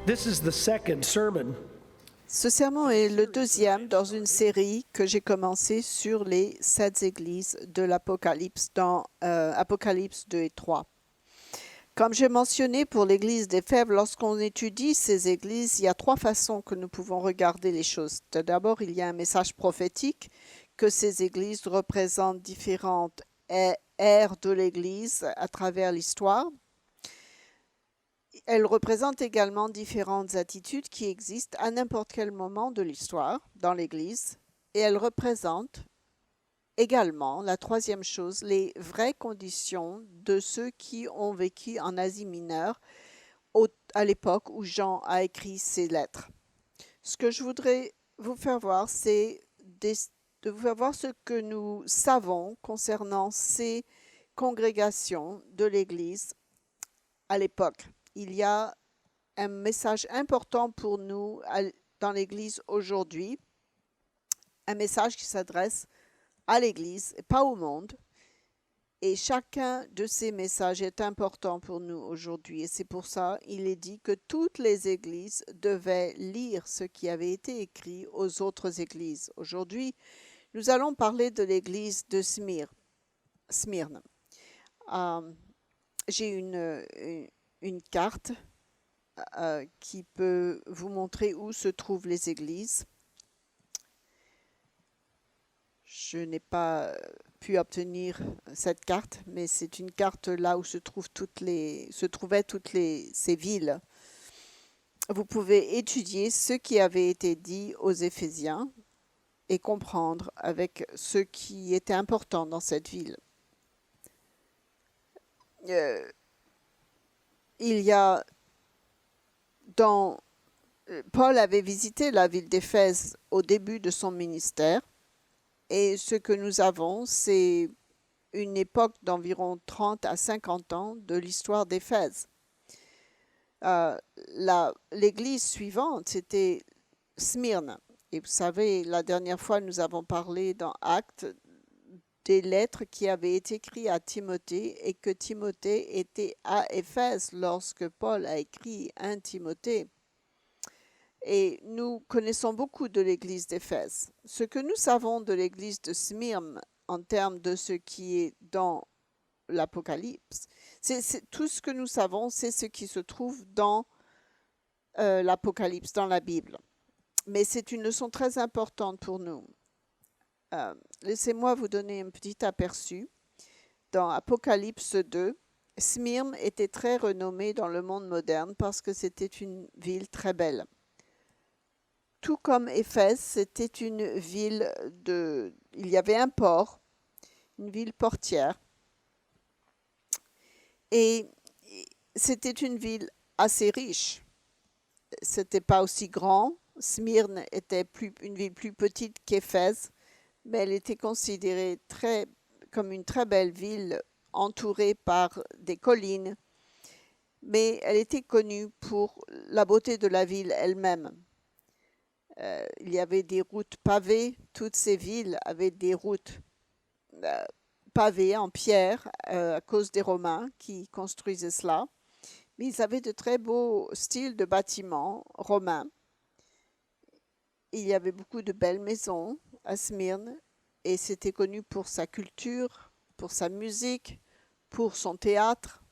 This is the second sermon Ce sermon est le deuxième dans une série que j'ai commencée sur les 7 églises de l'Apocalypse dans Apocalypse 2 et 3. Comme j'ai mentionné pour l'église d'Éphèse, lorsqu'on étudie ces églises, il y a 3 façons que nous pouvons regarder les choses. D'abord, il y a un message prophétique que ces églises représentent différentes ères de l'église à travers l'histoire. Elle représente également différentes attitudes qui existent à n'importe quel moment de l'histoire dans l'Église. Et elle représente également, la troisième chose, les vraies conditions de ceux qui ont vécu en Asie mineure à l'époque où Jean a écrit ces lettres. Ce que je voudrais vous faire voir, c'est de vous faire voir ce que nous savons concernant ces congrégations de l'Église à l'époque. Il y a un message important pour nous dans l'Église aujourd'hui, un message qui s'adresse à l'Église et pas au monde. Et chacun de ces messages est important pour nous aujourd'hui. Et c'est pour ça qu'il est dit que toutes les églises devaient lire ce qui avait été écrit aux autres églises. Aujourd'hui, nous allons parler de l'église de Smyrne. J'ai une carte qui peut vous montrer où se trouvent les églises. Je n'ai pas pu obtenir cette carte, mais c'est une carte là où se trouvaient toutes ces villes. Vous pouvez étudier ce qui avait été dit aux Éphésiens et comprendre avec ce qui était important dans cette ville. Paul avait visité la ville d'Éphèse au début de son ministère et ce que nous avons, c'est une époque d'environ 30 à 50 ans de l'histoire d'Éphèse. L'église suivante, c'était Smyrne. Et vous savez, la dernière fois, nous avons parlé dans Actes des lettres qui avaient été écrites à Timothée et que Timothée était à Éphèse lorsque Paul a écrit 1 Timothée. Et nous connaissons beaucoup de l'église d'Éphèse. Ce que nous savons de l'église de Smyrne en termes de ce qui est dans l'Apocalypse, c'est tout ce que nous savons, c'est ce qui se trouve dans l'Apocalypse, dans la Bible. Mais c'est une leçon très importante pour nous. Laissez-moi vous donner un petit aperçu. Dans Apocalypse 2, Smyrne était très renommée dans le monde moderne parce que c'était une ville très belle. Tout comme Éphèse, c'était une ville il y avait un port, une ville portière. Et c'était une ville assez riche. C'était pas aussi grand. Smyrne était une ville plus petite qu'Éphèse, mais elle était considérée comme une très belle ville entourée par des collines. Mais elle était connue pour la beauté de la ville elle-même. Il y avait des routes pavées. Toutes ces villes avaient des routes pavées en pierre à cause des Romains qui construisaient cela. Mais ils avaient de très beaux styles de bâtiments romains. Il y avait beaucoup de belles maisons à Smyrne et c'était connu pour sa culture, pour sa musique, pour son théâtre,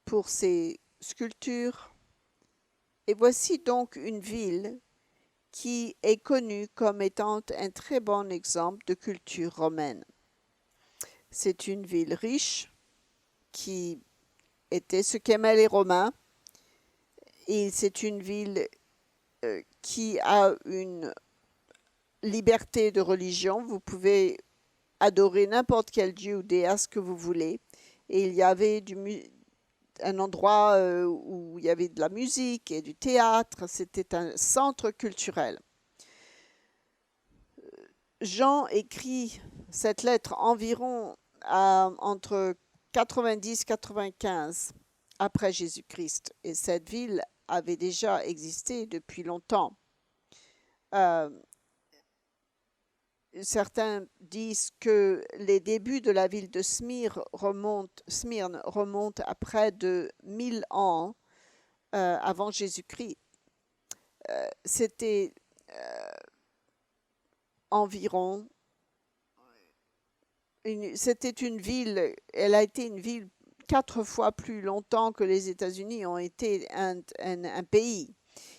pour ses sculptures. Et voici donc une ville qui est connue comme étant un très bon exemple de culture romaine. C'est une ville riche qui était ce qu'aimaient les Romains et c'est une ville qui a une liberté de religion. Vous pouvez adorer n'importe quel dieu ou déesse que vous voulez. Et il y avait un endroit où il y avait de la musique et du théâtre. C'était un centre culturel. Jean écrit cette lettre environ entre 90-95 après Jésus-Christ. Et cette ville avait déjà existé depuis longtemps. Certains disent que les débuts de la ville de Smyrne remontent à près de 1000 ans avant Jésus-Christ. C'était environ, c'était une ville, elle a été une ville 4 fois plus longtemps que les États-Unis ont été un pays.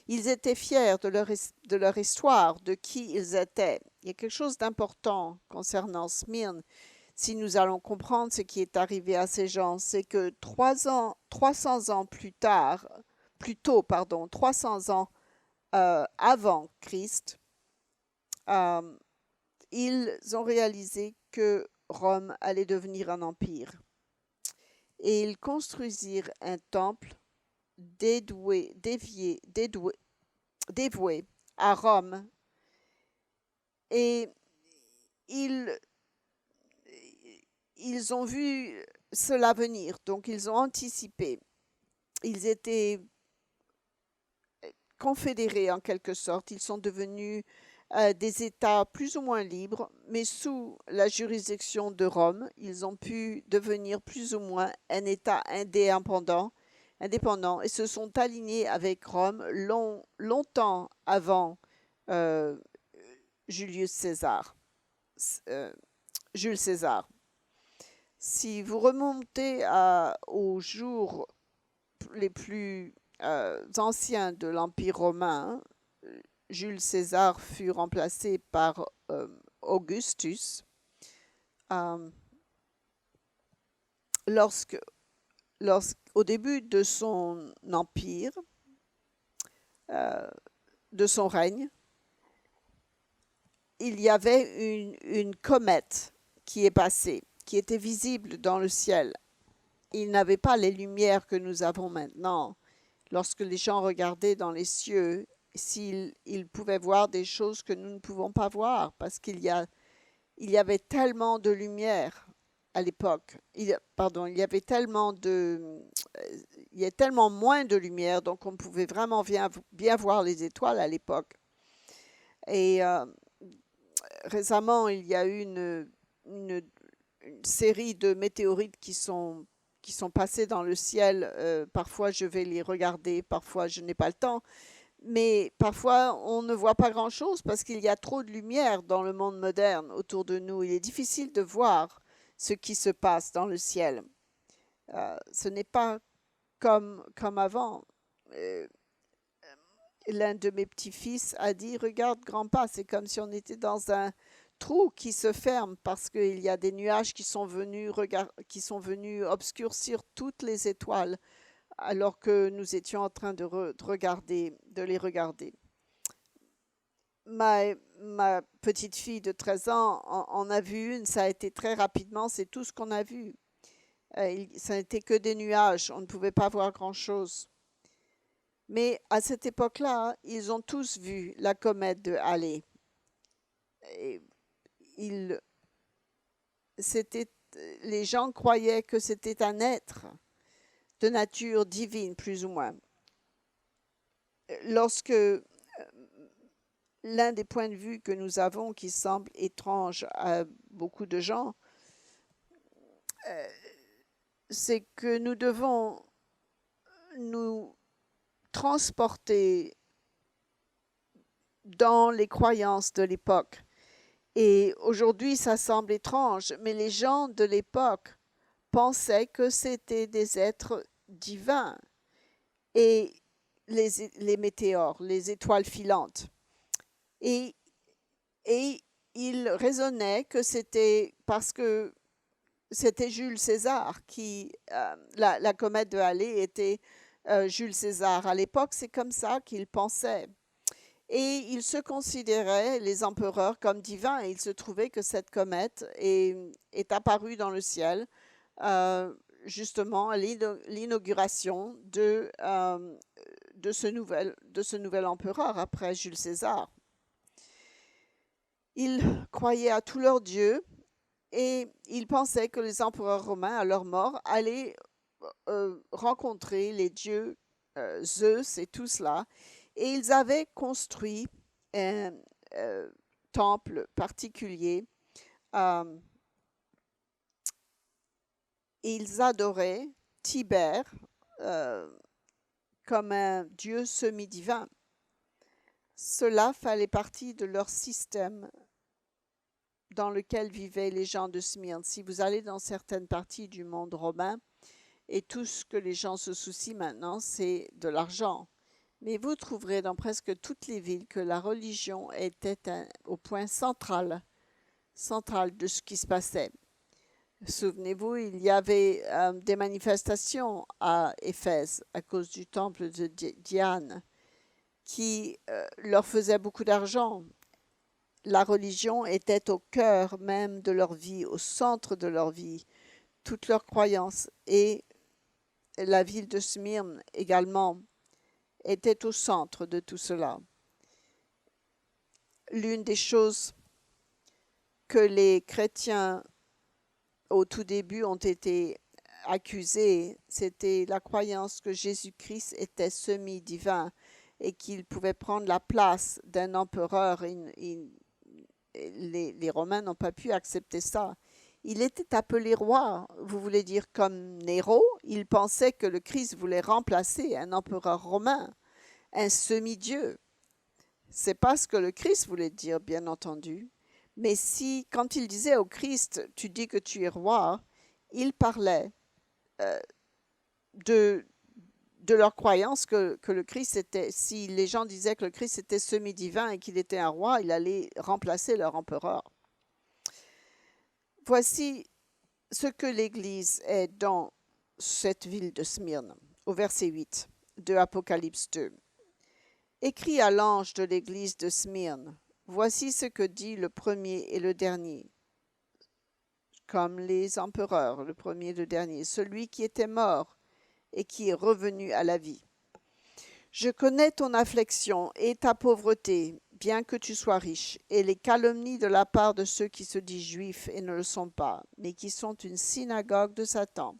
Ils étaient fiers de leur histoire, de qui ils étaient. Il y a quelque chose d'important concernant Smyrne, si nous allons comprendre ce qui est arrivé à ces gens, c'est que 300 ans plus tôt, pardon, 300 ans avant Christ, euh, ils ont réalisé que Rome allait devenir un empire. Et ils construisirent un temple dévoué à Rome. Et ils, ils ont vu cela venir, donc ils ont anticipé. Ils étaient confédérés en quelque sorte, ils sont devenus des États plus ou moins libres, mais sous la juridiction de Rome, ils ont pu devenir plus ou moins un État indépendant et se sont alignés avec Rome longtemps avant euh, Julius César, euh, Jules César. Si vous remontez aux jours les plus anciens de l'Empire romain, Jules César fut remplacé par Augustus. Euh, Au début de son empire, de son règne, il y avait une comète qui est passée, qui était visible dans le ciel. Il n'avait pas les lumières que nous avons maintenant. Lorsque les gens regardaient dans les cieux, ils pouvaient voir des choses que nous ne pouvons pas voir parce il y avait tellement de lumière à l'époque. Il y avait il y a tellement moins de lumière, donc on pouvait vraiment bien voir les étoiles à l'époque. Et récemment, il y a eu une série de météorites qui sont passées dans le ciel. Parfois, je vais les regarder, parfois, je n'ai pas le temps. Mais parfois, on ne voit pas grand-chose parce qu'il y a trop de lumière dans le monde moderne autour de nous. Il est difficile de voir ce qui se passe dans le ciel. Ce n'est pas comme avant. Euh, L'un de mes petits-fils a dit, regarde, grand-pa, c'est comme si on était dans un trou qui se ferme parce qu'il y a des nuages qui sont venus obscurcir toutes les étoiles alors que nous étions en train de les regarder. Ma petite fille de 13 ans en a vu une, ça a été très rapidement, c'est tout ce qu'on a vu. Ça n'était que des nuages, on ne pouvait pas voir grand-chose. Mais à cette époque-là, ils ont tous vu la comète de Halley. Et ils, c'était, les gens croyaient que c'était un être de nature divine, plus ou moins. Lorsque l'un des points de vue que nous avons qui semble étrange à beaucoup de gens, c'est que nous devons nous transporter dans les croyances de l'époque. Et aujourd'hui, ça semble étrange, mais les gens de l'époque pensaient que c'était des êtres divins et les météores, les étoiles filantes. Et ils raisonnaient que c'était parce que c'était Jules César la comète de Halley était Jules César. À l'époque, c'est comme ça qu'ils pensaient. Et ils se considéraient, les empereurs, comme divins. Et il se trouvait que cette comète est apparue dans le ciel, justement à l'inauguration de ce nouvel empereur après Jules César. Ils croyaient à tous leurs dieux et ils pensaient que les empereurs romains, à leur mort, allaient rencontrer les dieux Zeus et tout cela. Et ils avaient construit un temple particulier. Euh, ils adoraient Tibère comme un dieu semi-divin. Cela fallait partie de leur système dans lequel vivaient les gens de Smyrne. Si vous allez dans certaines parties du monde romain, et tout ce que les gens se soucient maintenant, c'est de l'argent. Mais vous trouverez dans presque toutes les villes que la religion était au point central de ce qui se passait. Souvenez-vous, il y avait des manifestations à Éphèse à cause du temple de Diane qui leur faisait beaucoup d'argent. La religion était au cœur même de leur vie, au centre de leur vie, toutes leurs croyances. Et la ville de Smyrne également était au centre de tout cela. L'une des choses que les chrétiens au tout début ont été accusés, c'était la croyance que Jésus-Christ était semi-divin et qu'il pouvait prendre la place d'un empereur. Les Romains n'ont pas pu accepter ça. Il était appelé roi, vous voulez dire comme Néron. Il pensait que le Christ voulait remplacer un empereur romain, un semi-dieu. C'est pas ce que le Christ voulait dire, bien entendu. Mais si, quand il disait au Christ, tu dis que tu es roi, il parlait de leur croyance que le Christ était, si les gens disaient que le Christ était semi-divin et qu'il était un roi, il allait remplacer leur empereur. Voici ce que l'Église est dans cette ville de Smyrne, au verset 8 de Apocalypse 2. Écrit à l'ange de l'Église de Smyrne, voici ce que dit le premier et le dernier, comme les empereurs, le premier et le dernier, celui qui était mort et qui est revenu à la vie. Je connais ton affliction et ta pauvreté, bien que tu sois riche, et les calomnies de la part de ceux qui se disent juifs et ne le sont pas, mais qui sont une synagogue de Satan.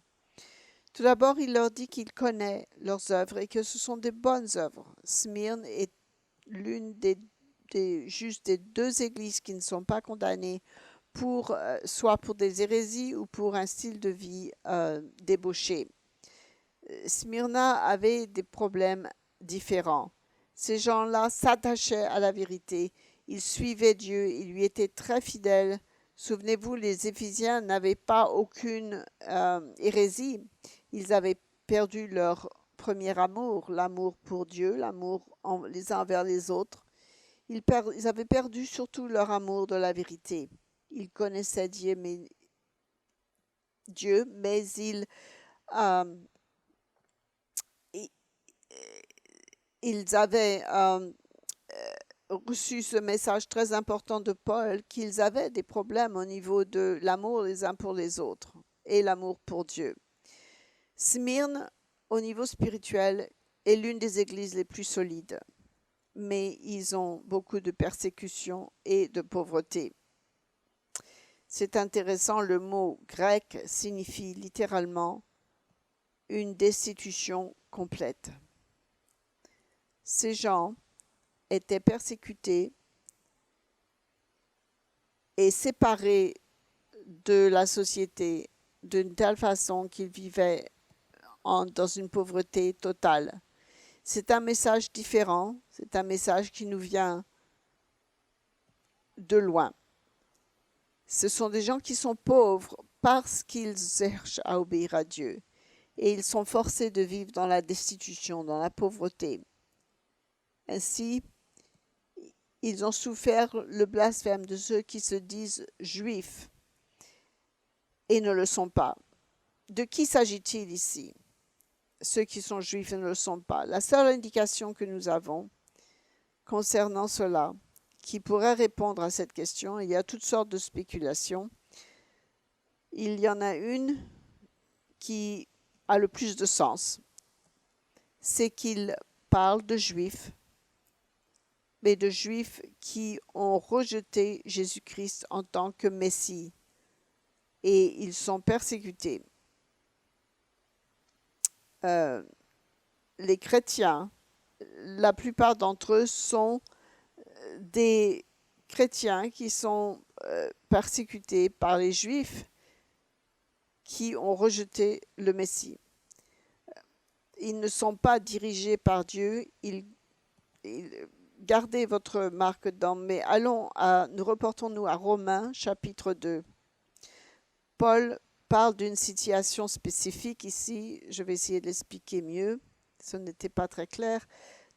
Tout d'abord, il leur dit qu'il connaît leurs œuvres et que ce sont des bonnes œuvres. Smyrne est l'une juste des deux églises qui ne sont pas condamnées soit pour des hérésies ou pour un style de vie débauché. Smyrna avait des problèmes différents. Ces gens-là s'attachaient à la vérité, ils suivaient Dieu, ils lui étaient très fidèles. Souvenez-vous, les Éphésiens n'avaient pas aucune hérésie. Ils avaient perdu leur premier amour, l'amour pour Dieu, l'amour les uns envers les autres. Ils avaient perdu surtout leur amour de la vérité. Ils connaissaient Dieu, mais ils avaient reçu ce message très important de Paul qu'ils avaient des problèmes au niveau de l'amour les uns pour les autres et l'amour pour Dieu. Smyrne, au niveau spirituel, est l'une des églises les plus solides, mais ils ont beaucoup de persécutions et de pauvreté. C'est intéressant, le mot grec signifie littéralement une destitution complète. Ces gens étaient persécutés et séparés de la société d'une telle façon qu'ils vivaient dans une pauvreté totale. C'est un message différent, c'est un message qui nous vient de loin. Ce sont des gens qui sont pauvres parce qu'ils cherchent à obéir à Dieu et ils sont forcés de vivre dans la destitution, dans la pauvreté. Ainsi, ils ont souffert le blasphème de ceux qui se disent juifs et ne le sont pas. De qui s'agit-il ici? Ceux qui sont juifs et ne le sont pas. La seule indication que nous avons concernant cela, qui pourrait répondre à cette question, il y a toutes sortes de spéculations. Il y en a une qui a le plus de sens. C'est qu'il parle de juifs, mais de juifs qui ont rejeté Jésus-Christ en tant que Messie et ils sont persécutés. Les chrétiens, la plupart d'entre eux sont des chrétiens qui sont persécutés par les juifs qui ont rejeté le Messie. Ils ne sont pas dirigés par Dieu, gardez votre marque dedans, mais nous reportons-nous à Romains chapitre 2. Paul parle d'une situation spécifique ici. Je vais essayer de l'expliquer mieux. Ce n'était pas très clair.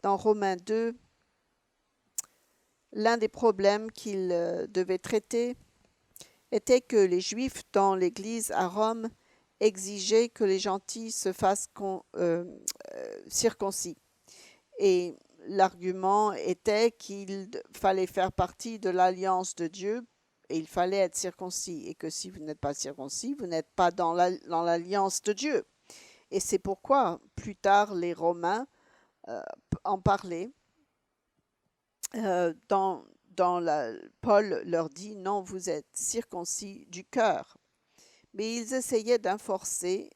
Dans Romains 2, l'un des problèmes qu'il devait traiter était que les Juifs dans l'Église à Rome exigeaient que les gentils se fassent circoncis. Et l'argument était qu'il fallait faire partie de l'alliance de Dieu et il fallait être circoncis. Et que si vous n'êtes pas circoncis, vous n'êtes pas dans l'alliance de Dieu. Et c'est pourquoi, plus tard, les Romains en parlaient. Paul leur dit, non, vous êtes circoncis du cœur. Mais ils essayaient d'enforcer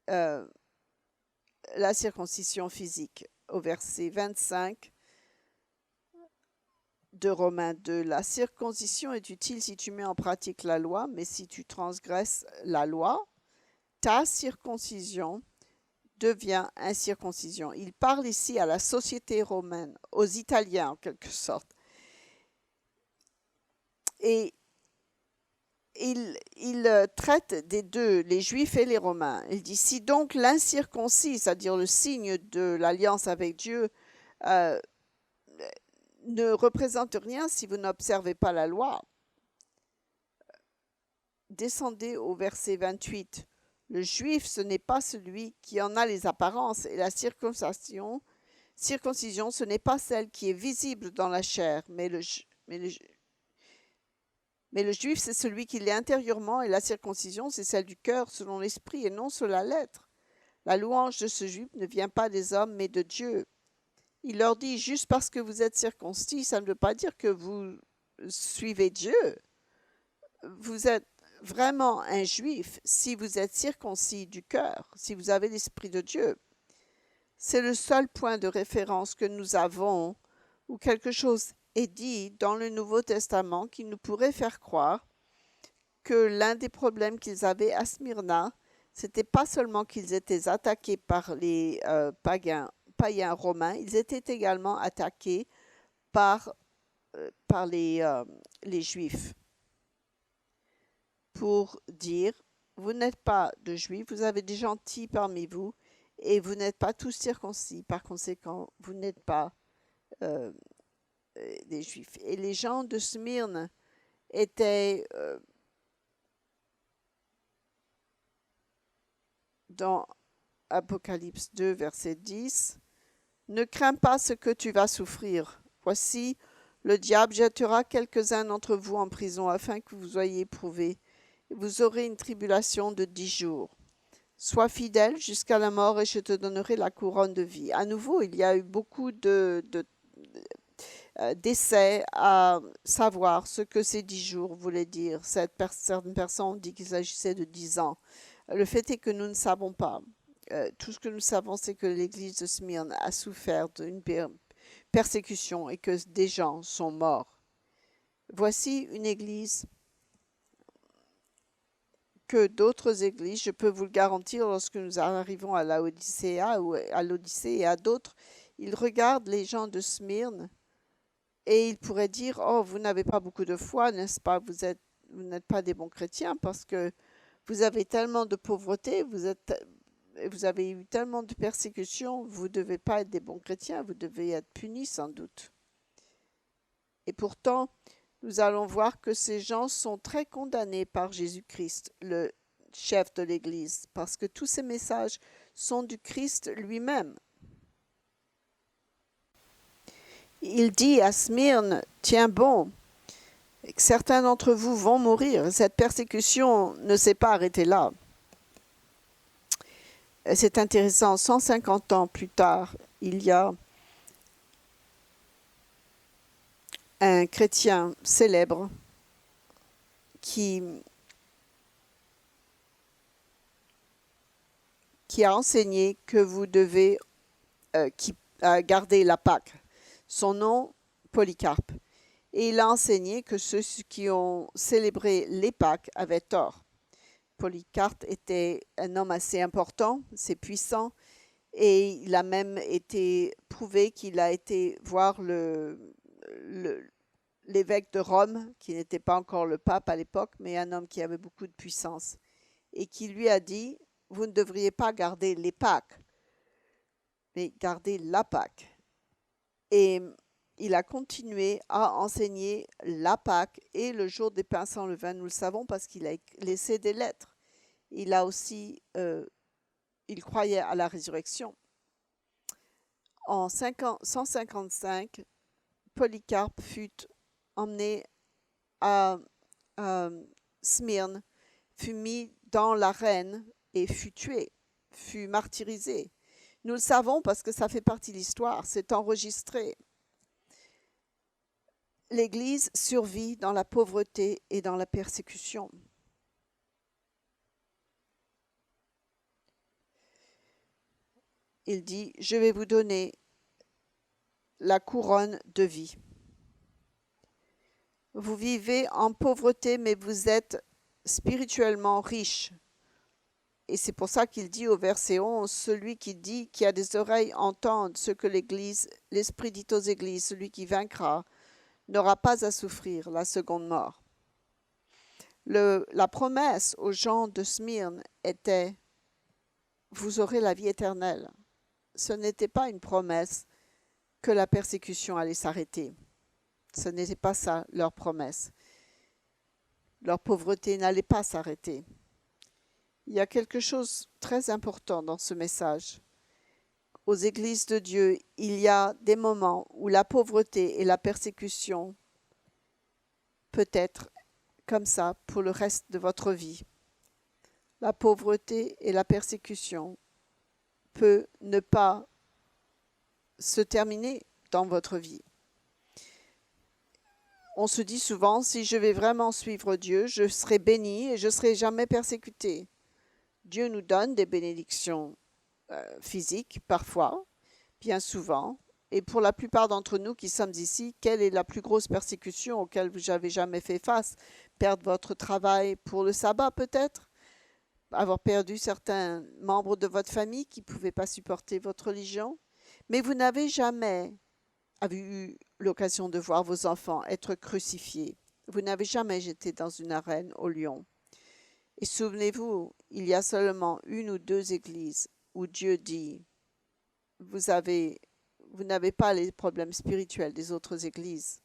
la circoncision physique. Au verset 25 de Romains 2, la circoncision est utile si tu mets en pratique la loi, mais si tu transgresses la loi, ta circoncision devient incirconcision. Il parle ici à la société romaine, aux Italiens en quelque sorte. Et il traite des deux, les Juifs et les Romains. Il dit, si donc l'incirconcis, c'est-à-dire le signe de l'alliance avec Dieu, ne représente rien si vous n'observez pas la loi. Descendez au verset 28. Le Juif, ce n'est pas celui qui en a les apparences, et la circoncision, ce n'est pas celle qui est visible dans la chair, mais le Juif, c'est celui qui l'est intérieurement, et la circoncision, c'est celle du cœur, selon l'esprit, et non selon la lettre. La louange de ce Juif ne vient pas des hommes, mais de Dieu. Il leur dit, juste parce que vous êtes circoncis, ça ne veut pas dire que vous suivez Dieu. Vous êtes vraiment un Juif si vous êtes circoncis du cœur, si vous avez l'Esprit de Dieu. C'est le seul point de référence que nous avons où quelque chose est dit dans le Nouveau Testament qui nous pourrait faire croire que l'un des problèmes qu'ils avaient à Smyrna, c'était pas seulement qu'ils étaient attaqués par les païens romains, ils étaient également attaqués par les Juifs. Pour dire, vous n'êtes pas de Juifs, vous avez des gentils parmi vous, et vous n'êtes pas tous circoncis. Par conséquent, vous n'êtes pas des Juifs. Et les gens de Smyrne étaient dans Apocalypse 2, verset 10, « Ne crains pas ce que tu vas souffrir. Voici, le diable jettera quelques-uns d'entre vous en prison afin que vous soyez éprouvés. Vous aurez une tribulation de 10 jours. Sois fidèle jusqu'à la mort et je te donnerai la couronne de vie. » À nouveau, il y a eu beaucoup d'essais à savoir ce que ces 10 jours voulaient dire. Certaines personnes ont dit qu'il s'agissait de 10 ans. Le fait est que nous ne savons pas. Tout ce que nous savons, c'est que l'église de Smyrne a souffert d'une persécution et que des gens sont morts. Voici une église que d'autres églises, je peux vous le garantir, lorsque nous arrivons à l'Odyssée et à d'autres, ils regardent les gens de Smyrne et ils pourraient dire, oh, vous n'avez pas beaucoup de foi, n'est-ce pas? Vous n'êtes pas des bons chrétiens parce que vous avez tellement de pauvreté, vous avez eu tellement de persécutions, vous ne devez pas être des bons chrétiens, vous devez être punis sans doute. Et pourtant, nous allons voir que ces gens sont très condamnés par Jésus-Christ, le chef de l'Église, parce que tous ces messages sont du Christ lui-même. Il dit à Smyrne, tiens bon, certains d'entre vous vont mourir. Cette persécution ne s'est pas arrêtée là. C'est intéressant, 150 ans plus tard, il y a un chrétien célèbre qui a enseigné que vous devez garder la Pâque. Son nom, Polycarpe. Et il a enseigné que ceux qui ont célébré les Pâques avaient tort. Polycarpe était un homme assez important, assez puissant, Et il a même été prouvé qu'il a été voir l'évêque de Rome, qui n'était pas encore le pape à l'époque, mais un homme qui avait beaucoup de puissance, et qui lui a dit, vous ne devriez pas garder les Pâques, mais garder la Pâque. Et il a continué à enseigner la Pâque et le jour des pains sans levain, nous le savons parce qu'il a laissé des lettres. Il a aussi, il croyait à la résurrection. En 155, Polycarpe fut emmené à Smyrne, fut mis dans l'arène et fut tué, fut martyrisé. Nous le savons parce que ça fait partie de l'histoire, c'est enregistré. L'Église survit dans la pauvreté et dans la persécution. Il dit, je vais vous donner la couronne de vie. Vous vivez en pauvreté, mais vous êtes spirituellement riche. Et c'est pour ça qu'il dit au verset 11, celui qui a des oreilles entende ce que l'Esprit dit aux églises, celui qui vaincra n'aura pas à souffrir la seconde mort. La promesse aux gens de Smyrne était, vous aurez la vie éternelle. Ce n'était pas une promesse que la persécution allait s'arrêter. Ce n'était pas ça leur promesse. Leur pauvreté n'allait pas s'arrêter. Il y a quelque chose de très important dans ce message. Aux églises de Dieu, il y a des moments où la pauvreté et la persécution peut être comme ça pour le reste de votre vie. La pauvreté et la persécution peut ne pas se terminer dans votre vie. On se dit souvent, si je vais vraiment suivre Dieu, je serai béni et je ne serai jamais persécuté. Dieu nous donne des bénédictions physiques parfois, bien souvent. Et pour la plupart d'entre nous qui sommes ici, quelle est la plus grosse persécution auquel vous n'avez jamais fait face? Perdre votre travail pour le sabbat peut-être? Avoir perdu certains membres de votre famille qui ne pouvaient pas supporter votre religion? Mais vous n'avez jamais eu l'occasion de voir vos enfants être crucifiés. Vous n'avez jamais été dans une arène au lion. Et souvenez-vous, il y a seulement une ou deux églises où Dieu dit, vous n'avez pas les problèmes spirituels des autres églises.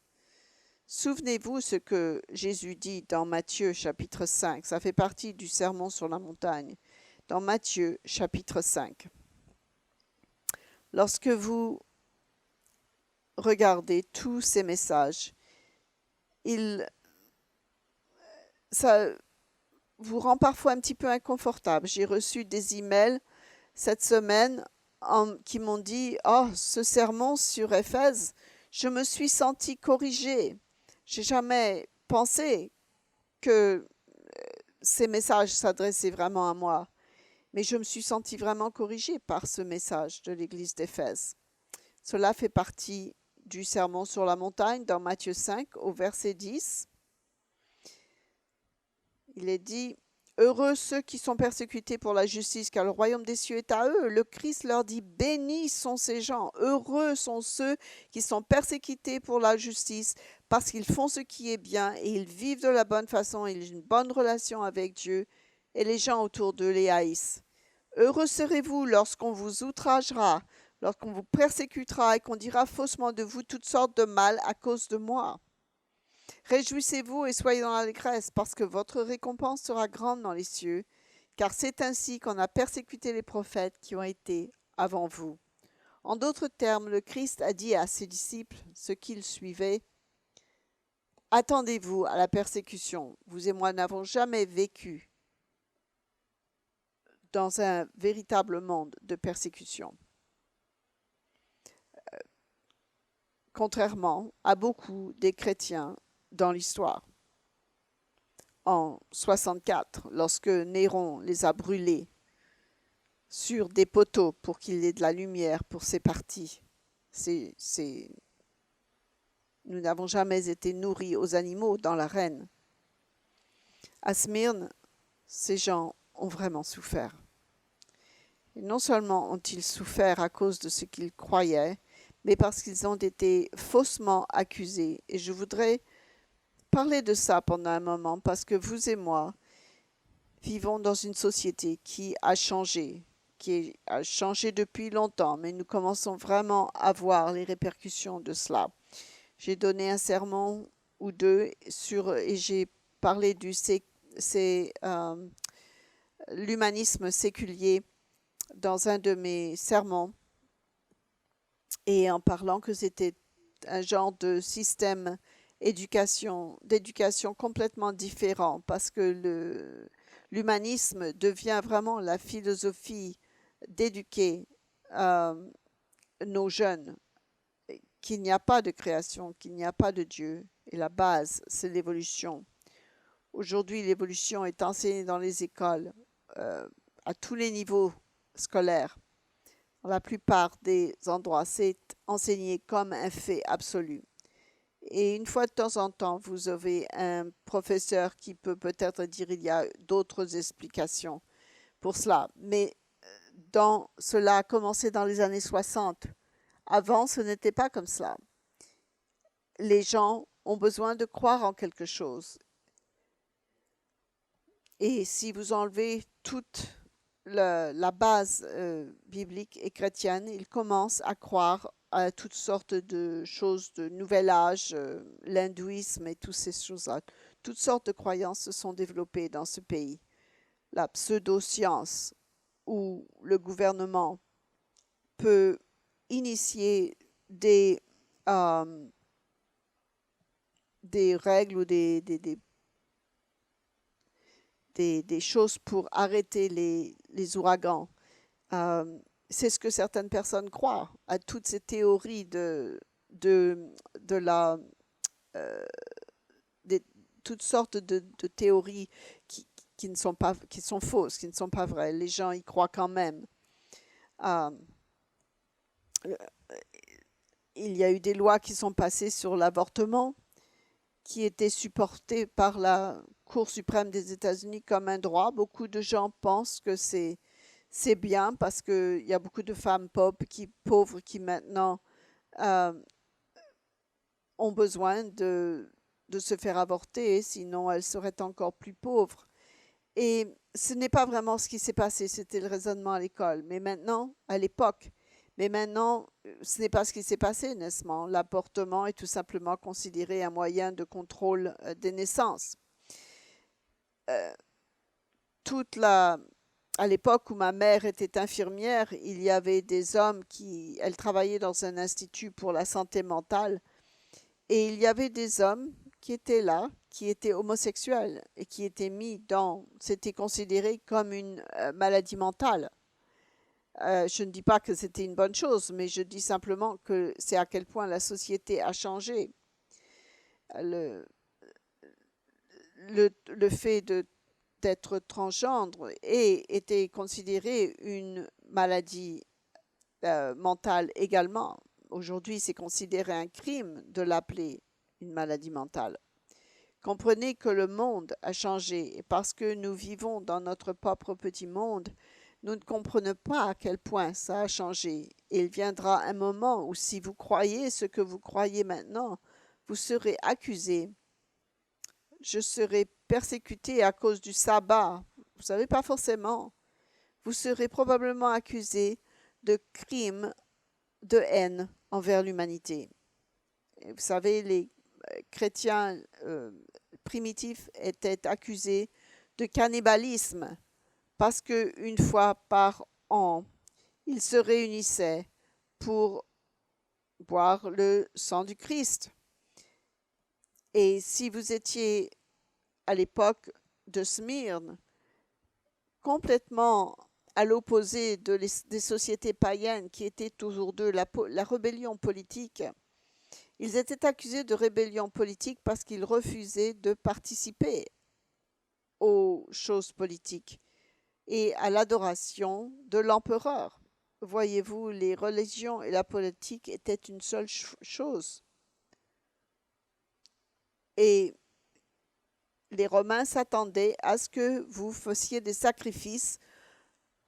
Souvenez-vous ce que Jésus dit dans Matthieu chapitre 5. Ça fait partie du sermon sur la montagne. Dans Matthieu chapitre 5. Lorsque vous regardez tous ces messages, ça vous rend parfois un petit peu inconfortable. J'ai reçu des emails cette semaine qui m'ont dit « Oh, ce sermon sur Éphèse, je me suis senti corrigée. J'ai jamais pensé que ces messages s'adressaient vraiment à moi. Mais je me suis sentie vraiment corrigée par ce message de l'église d'Éphèse. » Cela fait partie du sermon sur la montagne dans Matthieu 5 au verset 10. Il est dit « Heureux ceux qui sont persécutés pour la justice, car le royaume des cieux est à eux. » Le Christ leur dit « Bénis sont ces gens, heureux sont ceux qui sont persécutés pour la justice, parce qu'ils font ce qui est bien et ils vivent de la bonne façon, ils ont une bonne relation avec Dieu et les gens autour d'eux les haïssent. Heureux serez-vous lorsqu'on vous outragera, lorsqu'on vous persécutera et qu'on dira faussement de vous toutes sortes de mal à cause de moi. Réjouissez-vous et soyez dans l'allégresse, parce que votre récompense sera grande dans les cieux, car c'est ainsi qu'on a persécuté les prophètes qui ont été avant vous. » En d'autres termes, le Christ a dit à ses disciples, ceux qui le suivaient, « Attendez-vous à la persécution. Vous et moi n'avons jamais vécu dans un véritable monde de persécution. » Contrairement à beaucoup des chrétiens dans l'histoire. En 64, lorsque Néron les a brûlés sur des poteaux pour qu'il ait de la lumière pour ses partis, nous n'avons jamais été nourris aux animaux dans l'arène. À Smyrne, ces gens ont vraiment souffert. Et non seulement ont-ils souffert à cause de ce qu'ils croyaient, mais parce qu'ils ont été faussement accusés. Et je voudrais parler de ça pendant un moment, parce que vous et moi vivons dans une société qui a changé depuis longtemps, mais nous commençons vraiment à voir les répercussions de cela. J'ai donné un sermon ou deux et j'ai parlé l'humanisme séculier dans un de mes sermons, et en parlant que c'était un genre de système d'éducation complètement différent, parce que l'humanisme devient vraiment la philosophie d'éduquer euh, nos jeunes, qu'il n'y a pas de création, qu'il n'y a pas de Dieu, et la base, c'est l'évolution. Aujourd'hui, l'évolution est enseignée dans les écoles à tous les niveaux scolaires. Dans la plupart des endroits, c'est enseigné comme un fait absolu. Et une fois de temps en temps, vous avez un professeur qui peut peut-être dire il y a d'autres explications pour cela. Mais cela a commencé dans les années 60. Avant, ce n'était pas comme cela. Les gens ont besoin de croire en quelque chose. Et si vous enlevez toute la base biblique et chrétienne, ils commencent à croire à toutes sortes de choses de nouvel âge, l'hindouisme et toutes ces choses-là. Toutes sortes de croyances se sont développées dans ce pays. La pseudo-science, où le gouvernement peut initier euh, des règles ou des choses pour arrêter les ouragans. C'est ce que certaines personnes croient, à toutes ces théories de la des, toutes sortes de théories qui ne sont pas qui sont fausses, qui ne sont pas vraies. Les gens y croient quand même. Euh, il y a eu des lois qui sont passées sur l'avortement, qui étaient supportées par la Cour suprême des États-Unis comme un droit. Beaucoup de gens pensent que c'est bien parce qu'il y a beaucoup de femmes pauvres qui maintenant euh, ont besoin de se faire avorter, sinon elles seraient encore plus pauvres. Et ce n'est pas vraiment ce qui s'est passé, c'était le raisonnement à l'école, mais maintenant, à l'époque. Mais maintenant, ce n'est pas ce qui s'est passé, n'est-ce pas? L'avortement est tout simplement considéré un moyen de contrôle des naissances. Euh, à l'époque où ma mère était infirmière, il y avait des hommes elle travaillait dans un institut pour la santé mentale, et il y avait des hommes qui étaient là, qui étaient homosexuels et qui étaient c'était considéré comme une maladie mentale. Je ne dis pas que c'était une bonne chose, mais je dis simplement que c'est à quel point la société a changé. Le, le fait d'être transgendre était considéré une maladie mentale également. Aujourd'hui, c'est considéré un crime de l'appeler une maladie mentale. Comprenez que le monde a changé et parce que nous vivons dans notre propre petit monde, nous ne comprenons pas à quel point ça a changé. Et il viendra un moment où si vous croyez ce que vous croyez maintenant, vous serez accusé. Je serai persécuté à cause du sabbat. Vous savez, pas forcément. Vous serez probablement accusé de crimes de haine envers l'humanité. Vous savez, les chrétiens primitifs étaient accusés de cannibalisme parce qu'une fois par an, ils se réunissaient pour boire le sang du Christ. Et si vous étiez à l'époque de Smyrne, complètement à l'opposé des sociétés païennes qui étaient autour d'eux, la rébellion politique, ils étaient accusés de rébellion politique parce qu'ils refusaient de participer aux choses politiques et à l'adoration de l'empereur. Voyez-vous, les religions et la politique étaient une seule chose. Et les Romains s'attendaient à ce que vous fassiez des sacrifices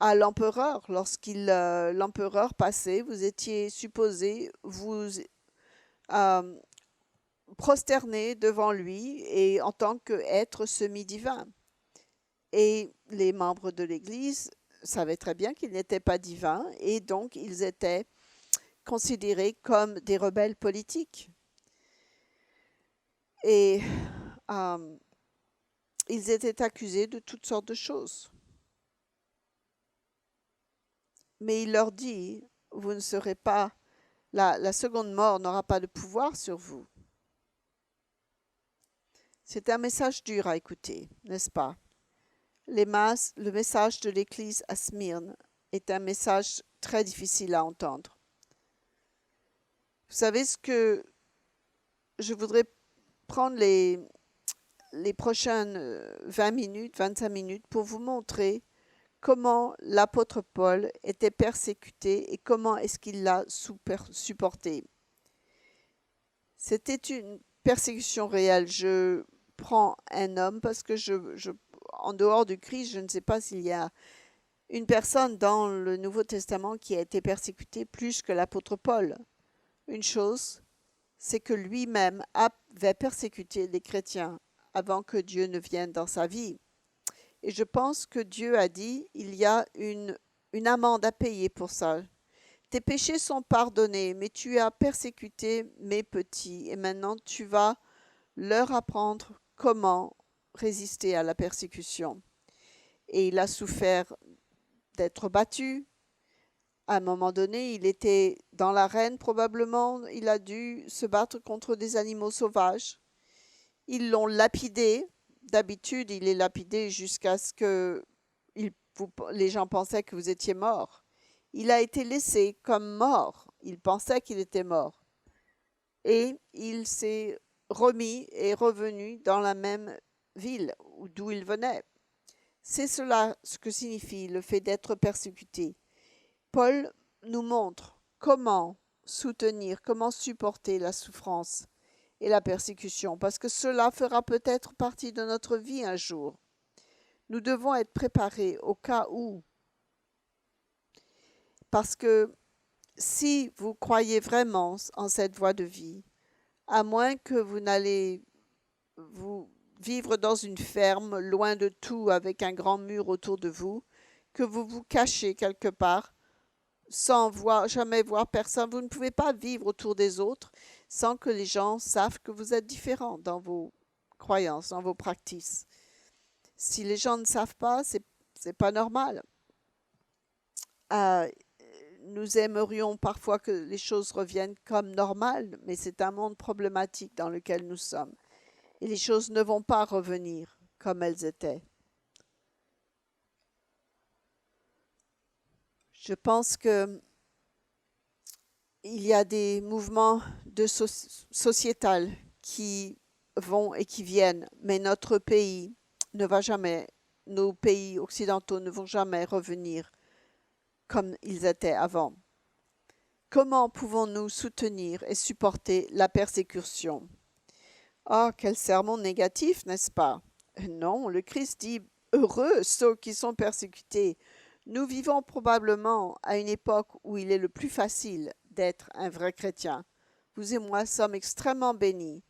à l'empereur. L'empereur passait, vous étiez supposé vous euh, prosterner devant lui et en tant qu'être semi-divin. Et les membres de l'Église savaient très bien qu'ils n'étaient pas divins et donc ils étaient considérés comme des rebelles politiques. Et euh, ils étaient accusés de toutes sortes de choses. Mais il leur dit, vous ne serez pas, la seconde mort n'aura pas de pouvoir sur vous. C'est un message dur à écouter, n'est-ce pas? Le message de l'Église à Smyrne est un message très difficile à entendre. Vous savez ce que je voudrais prendre les prochaines 20 minutes, 25 minutes pour vous montrer comment l'apôtre Paul était persécuté et comment est-ce qu'il l'a supporté. C'était une persécution réelle. Je prends un homme parce que en dehors du Christ, je ne sais pas s'il y a une personne dans le Nouveau Testament qui a été persécutée plus que l'apôtre Paul. Une chose, c'est que lui-même avait persécuté les chrétiens avant que Dieu ne vienne dans sa vie. Et je pense que Dieu a dit, il y a une amende à payer pour ça. Tes péchés sont pardonnés, mais tu as persécuté mes petits et maintenant tu vas leur apprendre comment résister à la persécution. Et il a souffert d'être battu. À un moment donné, il était dans l'arène probablement, il a dû se battre contre des animaux sauvages. Ils l'ont lapidé. D'habitude, il est lapidé jusqu'à ce que les gens pensaient que vous étiez mort. Il a été laissé comme mort. Il pensait qu'il était mort. Et il s'est remis et revenu dans la même ville d'où il venait. C'est cela ce que signifie le fait d'être persécuté. Paul nous montre comment soutenir, comment supporter la souffrance et la persécution, parce que cela fera peut-être partie de notre vie un jour. Nous devons être préparés au cas où, parce que si vous croyez vraiment en cette voie de vie, à moins que vous n'allez vous vivre dans une ferme, loin de tout, avec un grand mur autour de vous, que vous vous cachez quelque part, sans jamais voir personne. Vous ne pouvez pas vivre autour des autres sans que les gens savent que vous êtes différent dans vos croyances, dans vos pratiques. Si les gens ne savent pas, c'est pas normal. Nous aimerions parfois que les choses reviennent comme normales, mais c'est un monde problématique dans lequel nous sommes. Et les choses ne vont pas revenir comme elles étaient. Je pense que il y a des mouvements sociétals qui vont et qui viennent, mais notre pays ne va jamais, nos pays occidentaux ne vont jamais revenir comme ils étaient avant. Comment pouvons-nous soutenir et supporter la persécution? Ah, quel sermon négatif, n'est-ce pas? Non, le Christ dit « Heureux ceux qui sont persécutés ». Nous vivons probablement à une époque où il est le plus facile d'être un vrai chrétien. Vous et moi sommes extrêmement bénis.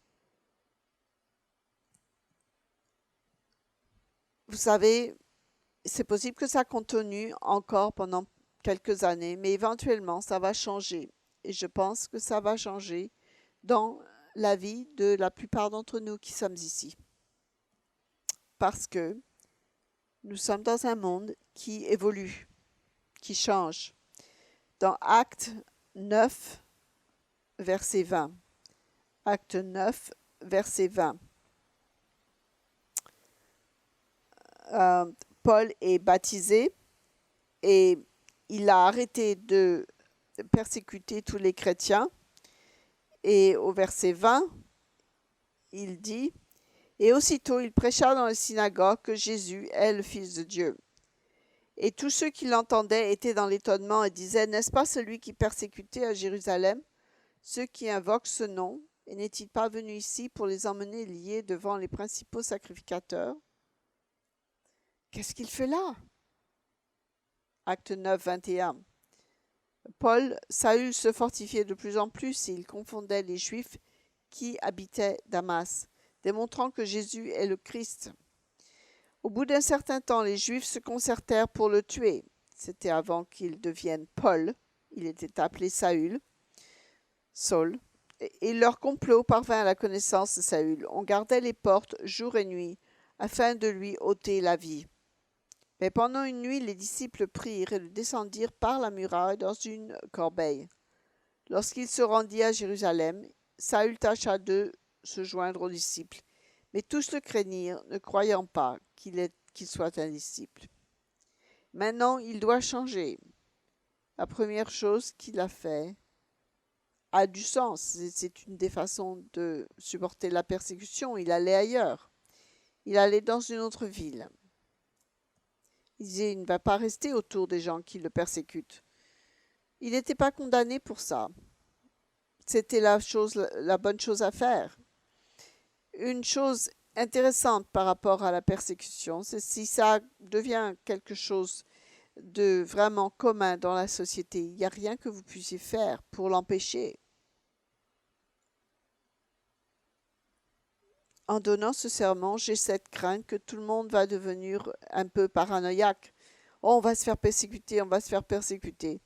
Vous savez, c'est possible que ça continue encore pendant quelques années, mais éventuellement, ça va changer. Et je pense que ça va changer dans la vie de la plupart d'entre nous qui sommes ici. Parce que nous sommes dans un monde qui évolue, qui change. Dans Acte 9, verset 20. Acte 9, verset 20. Paul est baptisé et il a arrêté de persécuter tous les chrétiens. Et au verset 20, il dit « Et aussitôt il prêcha dans la synagogue que Jésus est le Fils de Dieu. Et tous ceux qui l'entendaient étaient dans l'étonnement et disaient « N'est-ce pas celui qui persécutait à Jérusalem ceux qui invoquent ce nom? Et n'est-il pas venu ici pour les emmener liés devant les principaux sacrificateurs ?» Qu'est-ce qu'il fait là? Acte 9, 21. Saül se fortifiait de plus en plus et il confondait les Juifs qui habitaient Damas, démontrant que Jésus est le Christ. Au bout d'un certain temps, les Juifs se concertèrent pour le tuer. C'était avant qu'il devienne Paul. Il était appelé Saul. Et leur complot parvint à la connaissance de Saül. On gardait les portes jour et nuit, afin de lui ôter la vie. Mais pendant une nuit, les disciples prirent et le descendirent par la muraille dans une corbeille. Lorsqu'il se rendit à Jérusalem, Saül tâcha de se joindre aux disciples. Mais tous le craignirent, ne croyant pas qu'il soit un disciple. Maintenant, il doit changer. La première chose qu'il a fait a du sens. C'est une des façons de supporter la persécution. Il allait ailleurs. Il allait dans une autre ville. Il disait, il ne va pas rester autour des gens qui le persécutent. Il n'était pas condamné pour ça. C'était la bonne chose à faire. Une chose intéressante par rapport à la persécution, c'est si ça devient quelque chose de vraiment commun dans la société, il n'y a rien que vous puissiez faire pour l'empêcher. En donnant ce serment, j'ai cette crainte que tout le monde va devenir un peu paranoïaque. Oh, on va se faire persécuter, on va se faire persécuter.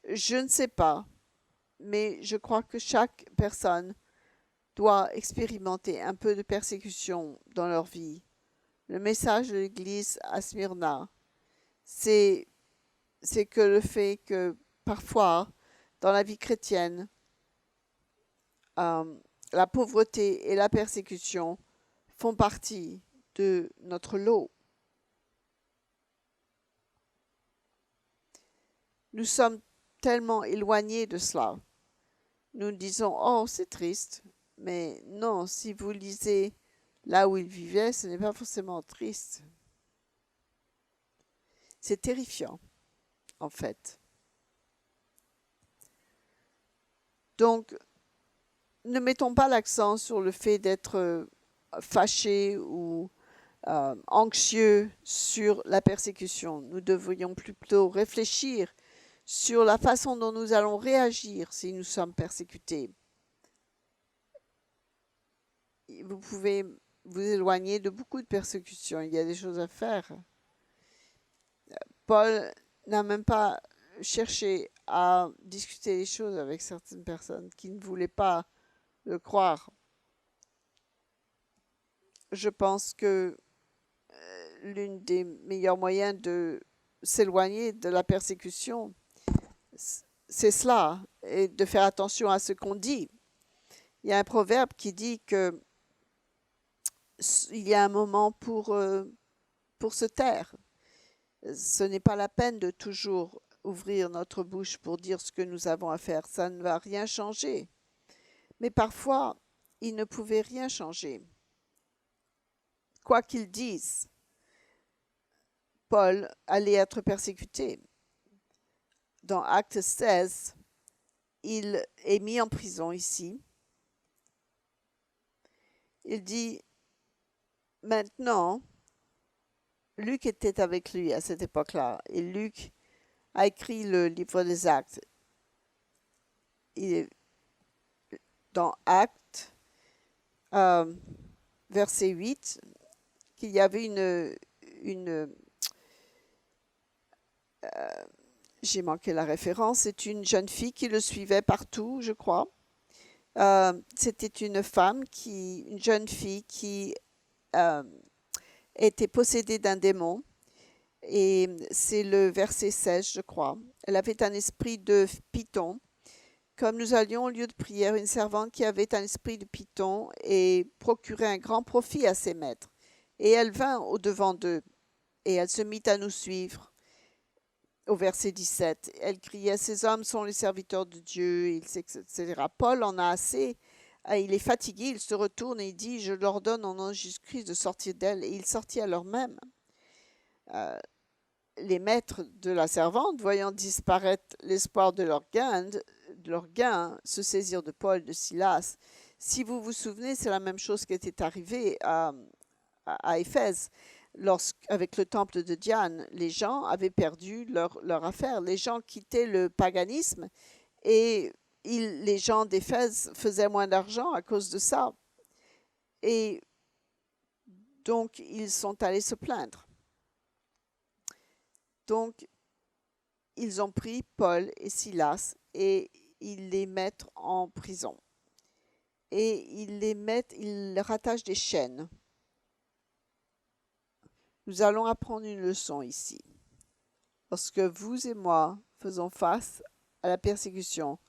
Je ne sais pas, mais je crois que chaque personne doit expérimenter un peu de persécution dans leur vie. Le message de l'Église à Smyrna, c'est que le fait que parfois, dans la vie chrétienne, la pauvreté et la persécution font partie de notre lot. Nous sommes tellement éloignés de cela. Nous disons, oh, c'est triste. Mais non, si vous lisez là où il vivait, ce n'est pas forcément triste. C'est terrifiant, en fait. Donc, ne mettons pas l'accent sur le fait d'être fâché ou anxieux sur la persécution. Nous devrions plutôt réfléchir sur la façon dont nous allons réagir si nous sommes persécutés. Vous pouvez vous éloigner de beaucoup de persécutions. Il y a des choses à faire. Paul n'a même pas cherché à discuter les choses avec certaines personnes qui ne voulaient pas le croire. Je pense que l'un des meilleurs moyens de s'éloigner de la persécution, c'est cela, et de faire attention à ce qu'on dit. Il y a un proverbe qui dit que il y a un moment pour se taire. Ce n'est pas la peine de toujours ouvrir notre bouche pour dire ce que nous avons à faire. Ça ne va rien changer. Mais parfois, il ne pouvait rien changer. Quoi qu'ils disent, Paul allait être persécuté. Dans Acte 16, il est mis en prison ici. Il dit, maintenant, Luc était avec lui à cette époque-là, et Luc a écrit le livre des Actes. Il est dans Actes, verset 8, qu'il y avait j'ai manqué la référence, c'est une jeune fille qui le suivait partout, je crois. C'était une jeune fille qui était possédée d'un démon. Et c'est le verset 16, je crois. Elle avait un esprit de python. Comme nous allions au lieu de prière, une servante qui avait un esprit de python et procurait un grand profit à ses maîtres. Et elle vint au-devant d'eux, et elle se mit à nous suivre. Au verset 17, elle criait, « Ces hommes sont les serviteurs de Dieu, etc. » Paul en a assez, il est fatigué, il se retourne et il dit, « Je leur donne en nom de Jésus-Christ de sortir d'elle. » Et il sortit à l'heure même. Les maîtres de la servante, voyant disparaître l'espoir de leur gain, se saisirent de Paul, de Silas. Si vous vous souvenez, c'est la même chose qui était arrivée à Éphèse. Avec le temple de Diane, les gens avaient perdu leur affaire. Les gens quittaient le paganisme et les gens d'Éphèse faisaient moins d'argent à cause de ça. Et donc, ils sont allés se plaindre. Donc, ils ont pris Paul et Silas et ils les mettent en prison. Et ils les rattachent des chaînes. Nous allons apprendre une leçon ici. Lorsque vous et moi faisons face à la persécution,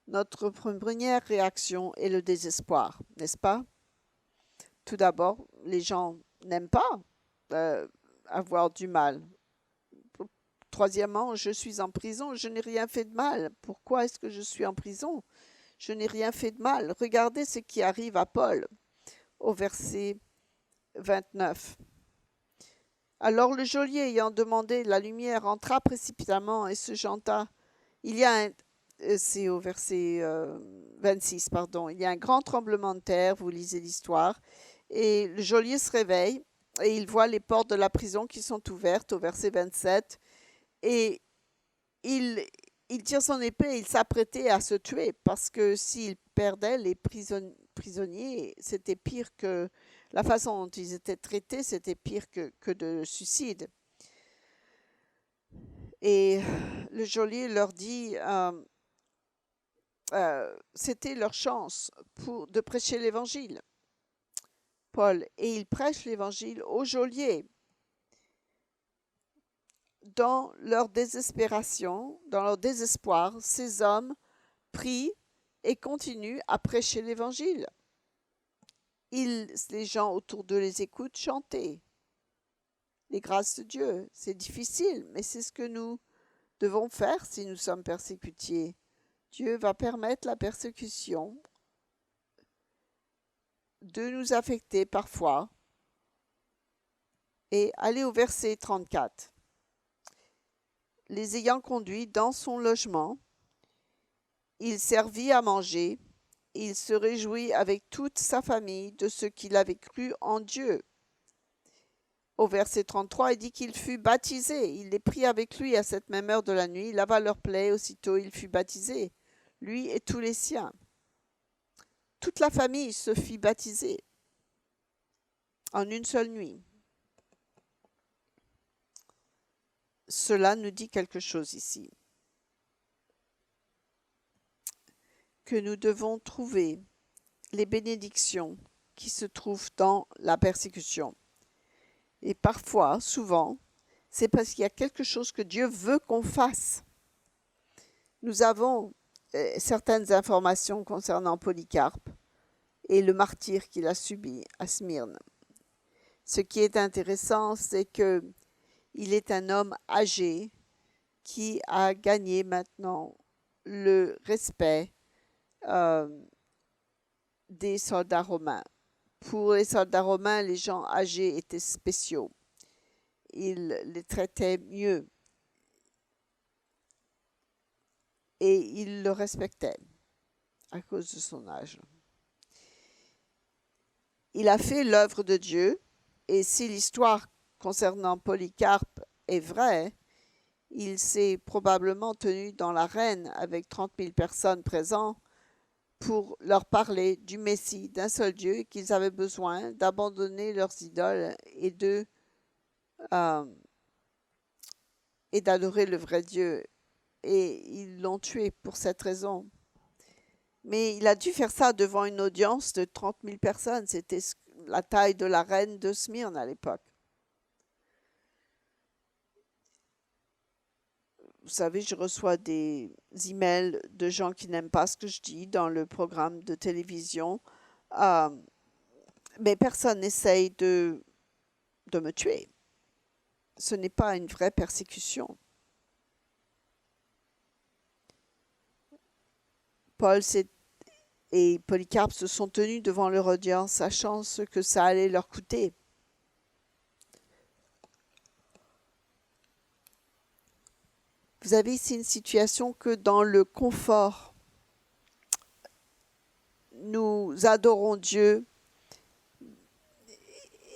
notre première réaction est le désespoir, n'est-ce pas? Tout d'abord, les gens n'aiment pas avoir du mal. Troisièmement, je suis en prison, je n'ai rien fait de mal. Pourquoi est-ce que je suis en prison? Je n'ai rien fait de mal. Regardez ce qui arrive à Paul au verset 29. Alors le geôlier ayant demandé la lumière entra précipitamment et se jeta. C'est au verset 26, pardon. Il y a un grand tremblement de terre, vous lisez l'histoire, et le geôlier se réveille et il voit les portes de la prison qui sont ouvertes au verset 27 et il tire son épée et il s'apprêtait à se tuer parce que s'il perdait les prisonniers, c'était pire que la façon dont ils étaient traités, c'était pire que de suicide. Et le geôlier leur dit, c'était leur chance de prêcher l'évangile, Paul, et il prêche l'évangile aux geôliers. Dans leur désespération, dans leur désespoir, ces hommes prient et continuent à prêcher l'évangile. Les gens autour d'eux les écoutent chanter les grâces de Dieu. C'est difficile, mais c'est ce que nous devons faire si nous sommes persécutés. Dieu va permettre la persécution de nous affecter parfois. Et allez au verset 34. Les ayant conduits dans son logement, il servit à manger, il se réjouit avec toute sa famille de ce qu'il avait cru en Dieu. Au verset 33, il dit qu'il fut baptisé. Il les prit avec lui à cette même heure de la nuit, lava leurs plaies, aussitôt il fut baptisé, lui et tous les siens. Toute la famille se fit baptiser en une seule nuit. Cela nous dit quelque chose ici. Que nous devons trouver les bénédictions qui se trouvent dans la persécution. Et parfois, souvent, c'est parce qu'il y a quelque chose que Dieu veut qu'on fasse. Nous avons certaines informations concernant Polycarpe et le martyre qu'il a subi à Smyrne. Ce qui est intéressant, c'est que il est un homme âgé qui a gagné maintenant le respect des soldats romains. Pour les soldats romains, les gens âgés étaient spéciaux. Ils les traitaient mieux et ils le respectaient à cause de son âge. Il a fait l'œuvre de Dieu et si l'histoire concernant Polycarpe est vraie, il s'est probablement tenu dans l'arène avec 30 000 personnes présentes pour leur parler du Messie, d'un seul Dieu, qu'ils avaient besoin d'abandonner leurs idoles et d'adorer le vrai Dieu. Et ils l'ont tué pour cette raison. Mais il a dû faire ça devant une audience de 30 000 personnes. C'était la taille de l'arène de Smyrne à l'époque. Vous savez, je reçois des emails de gens qui n'aiment pas ce que je dis dans le programme de télévision. Mais personne n'essaye de me tuer. Ce n'est pas une vraie persécution. Paul et Polycarpe se sont tenus devant leur audience, sachant ce que ça allait leur coûter. Vous avez ici une situation que dans le confort, nous adorons Dieu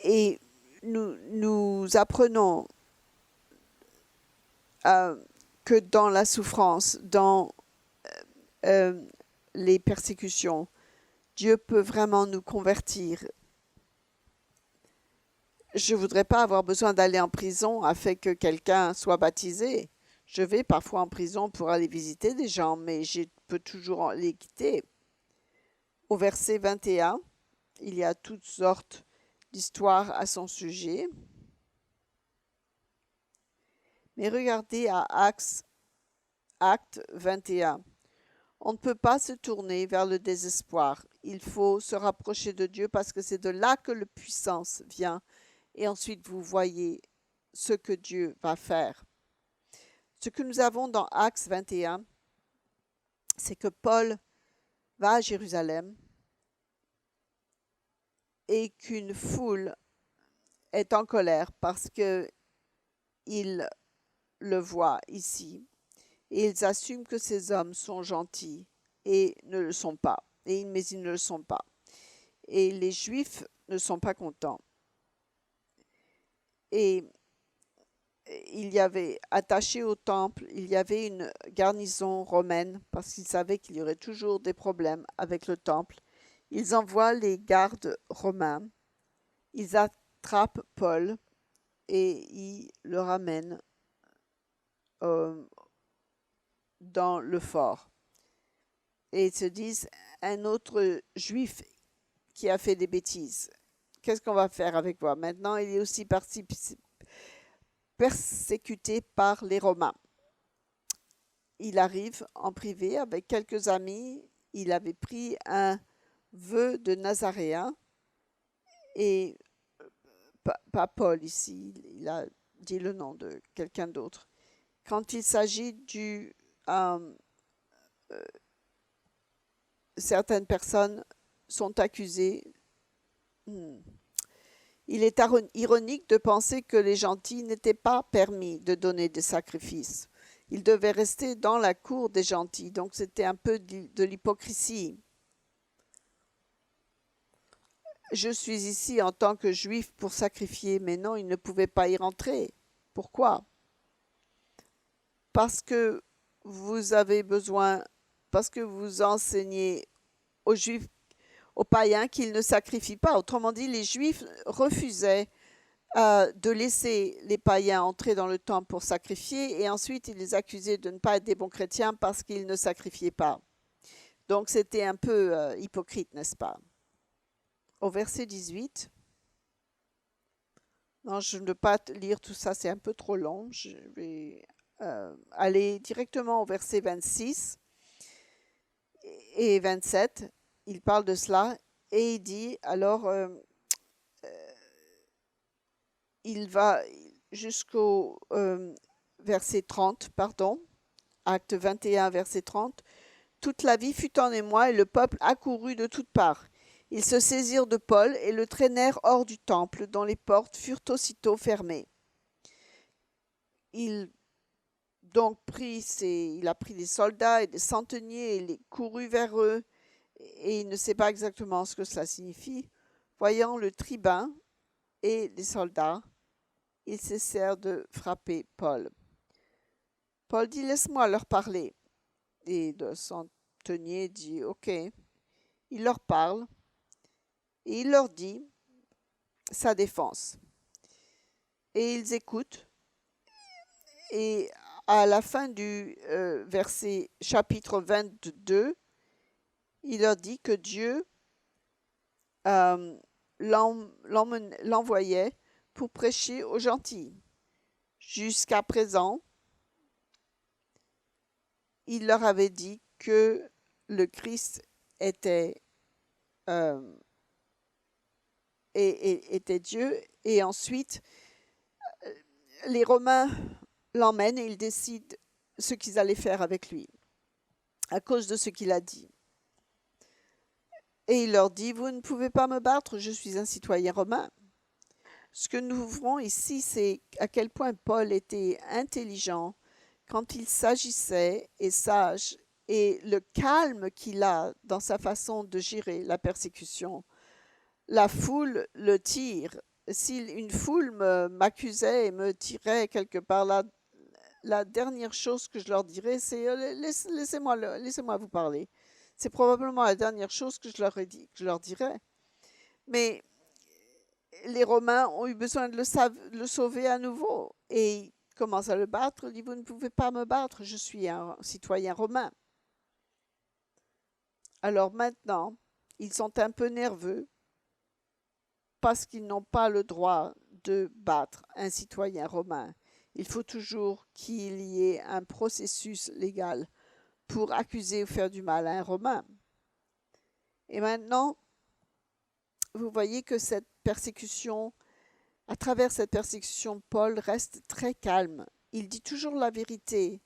et nous apprenons que dans la souffrance, dans les persécutions, Dieu peut vraiment nous convertir. Je ne voudrais pas avoir besoin d'aller en prison afin que quelqu'un soit baptisé. Je vais parfois en prison pour aller visiter des gens, mais je peux toujours les quitter. Au verset 21, il y a toutes sortes d'histoires à son sujet. Mais regardez à Acte 21. On ne peut pas se tourner vers le désespoir. Il faut se rapprocher de Dieu parce que c'est de là que la puissance vient. Et ensuite, vous voyez ce que Dieu va faire. Ce que nous avons dans Acte 21, c'est que Paul va à Jérusalem et qu'une foule est en colère parce qu'ils le voient ici. Et ils assument que ces hommes sont gentils et ne le sont pas. Mais ils ne le sont pas. Et les Juifs ne sont pas contents. Et il y avait, attaché au temple, il y avait une garnison romaine parce qu'ils savaient qu'il y aurait toujours des problèmes avec le temple. Ils envoient les gardes romains. Ils attrapent Paul et ils le ramènent dans le fort. Et ils se disent, un autre juif qui a fait des bêtises, qu'est-ce qu'on va faire avec toi? Maintenant, il est aussi persécuté par les Romains. Il arrive en privé avec quelques amis. Il avait pris un vœu de Nazaréen et pas Paul ici, il a dit le nom de quelqu'un d'autre. Quand il s'agit certaines personnes sont accusées. Il est ironique de penser que les gentils n'étaient pas permis de donner des sacrifices. Ils devaient rester dans la cour des gentils, donc c'était un peu de l'hypocrisie. Je suis ici en tant que juif pour sacrifier, mais non, ils ne pouvaient pas y rentrer. Pourquoi? Parce que vous avez besoin, parce que vous enseignez aux juifs, aux païens qu'ils ne sacrifient pas. Autrement dit, les juifs refusaient de laisser les païens entrer dans le temple pour sacrifier et ensuite ils les accusaient de ne pas être des bons chrétiens parce qu'ils ne sacrifiaient pas. Donc c'était un peu hypocrite, n'est-ce pas? Au verset 18, non, je ne veux pas lire tout ça, c'est un peu trop long. Je vais aller directement au verset 26 et 27. Il parle de cela et il dit, alors il va jusqu'au verset 30, pardon, acte 21, verset 30. Toute la vie fut en émoi et le peuple accourut de toutes parts. Ils se saisirent de Paul et le traînèrent hors du temple, dont les portes furent aussitôt fermées. Il a pris des soldats et des centeniers et les courut vers eux, et il ne sait pas exactement ce que cela signifie. Voyant le tribun et les soldats, ils cessèrent de frapper Paul. Paul dit, laisse-moi leur parler. Et le centenier dit, ok. Il leur parle et il leur dit sa défense. Et ils écoutent. Et à la fin du verset chapitre 22, il leur dit que Dieu l'envoyait pour prêcher aux gentils. Jusqu'à présent, il leur avait dit que le Christ était Dieu, et ensuite les Romains l'emmènent et ils décident ce qu'ils allaient faire avec lui à cause de ce qu'il a dit. Et il leur dit, vous ne pouvez pas me battre, je suis un citoyen romain. Ce que nous ouvrons ici, c'est à quel point Paul était intelligent quand il s'agissait et sage, et le calme qu'il a dans sa façon de gérer la persécution. La foule le tire, si une foule m'accusait et me tirait quelque part, la dernière chose que je leur dirais, c'est laissez-moi vous parler. C'est probablement la dernière chose que je leur ai dit, que je leur dirais. Mais les Romains ont eu besoin de le sauver à nouveau. Et ils commencent à le battre. Il dit, vous ne pouvez pas me battre, je suis un citoyen romain. Alors maintenant, ils sont un peu nerveux parce qu'ils n'ont pas le droit de battre un citoyen romain. Il faut toujours qu'il y ait un processus légal pour accuser ou faire du mal à un Romain. Et maintenant, vous voyez que cette persécution, à travers cette persécution, Paul reste très calme. Il dit toujours la vérité,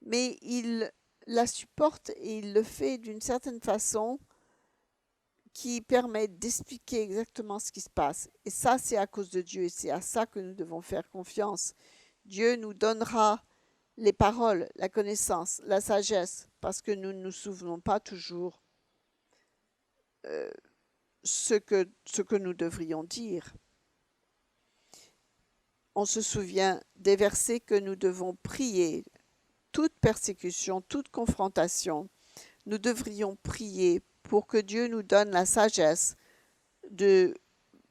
mais il la supporte et il le fait d'une certaine façon qui permet d'expliquer exactement ce qui se passe. Et ça, c'est à cause de Dieu et c'est à ça que nous devons faire confiance. Dieu nous donnera les paroles, la connaissance, la sagesse, parce que nous ne nous souvenons pas toujours ce que nous devrions dire. On se souvient des versets que nous devons prier. Toute persécution, toute confrontation, nous devrions prier pour que Dieu nous donne la sagesse de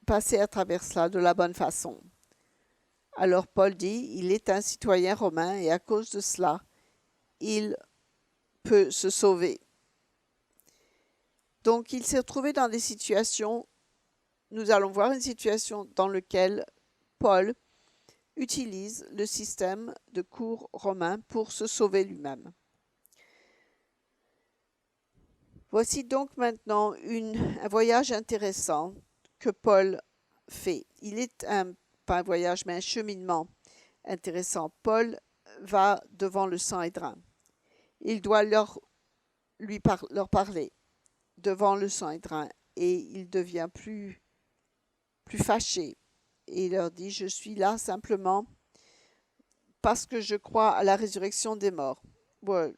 passer à travers cela de la bonne façon. Alors Paul dit, il est un citoyen romain et à cause de cela, il peut se sauver. Donc il s'est retrouvé dans des situations, nous allons voir une situation dans laquelle Paul utilise le système de cours romain pour se sauver lui-même. Voici donc maintenant un voyage intéressant que Paul fait. Il est pas un voyage, mais un cheminement intéressant. Paul va devant le Sanhédrin. Il doit leur parler devant le Sanhédrin et il devient plus fâché. Et il leur dit, je suis là simplement parce que je crois à la résurrection des morts. Bon,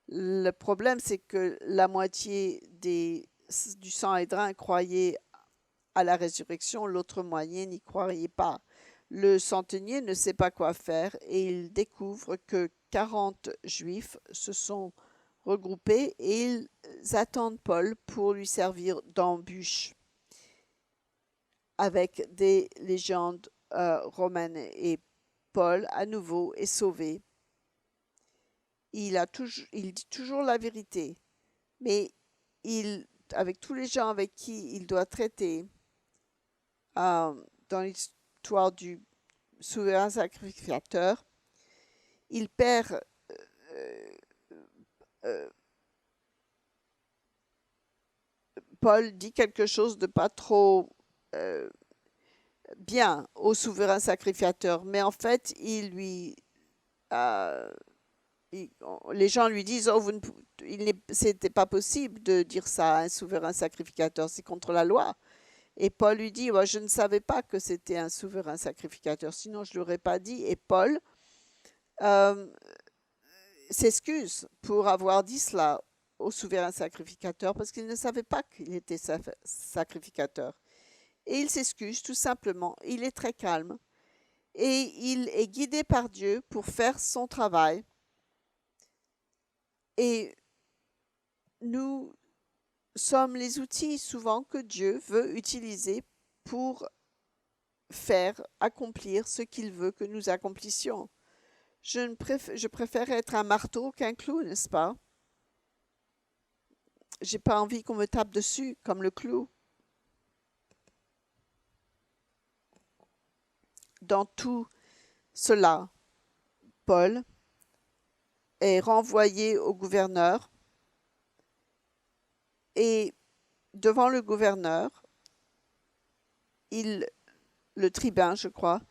le problème, c'est que la moitié du Sanhédrin croyait à la résurrection, l'autre moitié n'y croyait pas. Le centenier ne sait pas quoi faire et il découvre que 40 Juifs se sont regroupés et ils attendent Paul pour lui servir d'embûche avec des légendes romaines. Et Paul, à nouveau, est sauvé. Il dit toujours la vérité, mais avec tous les gens avec qui il doit traiter, dans l'histoire du souverain sacrificateur, il perd Paul dit quelque chose de pas trop bien au souverain sacrificateur, mais en fait, les gens lui disent, oh, c'était pas possible de dire ça à un souverain sacrificateur, c'est contre la loi. Et Paul lui dit, je ne savais pas que c'était un souverain sacrificateur, sinon je ne l'aurais pas dit. Et Paul s'excuse pour avoir dit cela au souverain sacrificateur parce qu'il ne savait pas qu'il était sacrificateur. Et il s'excuse tout simplement. Il est très calme et il est guidé par Dieu pour faire son travail. Et nous sommes les outils souvent que Dieu veut utiliser pour accomplir ce qu'il veut que nous accomplissions. Je préfère être un marteau qu'un clou, n'est-ce pas? J'ai pas envie qu'on me tape dessus comme le clou. Dans tout cela, Paul est renvoyé au gouverneur et devant le gouverneur, le tribun, je crois,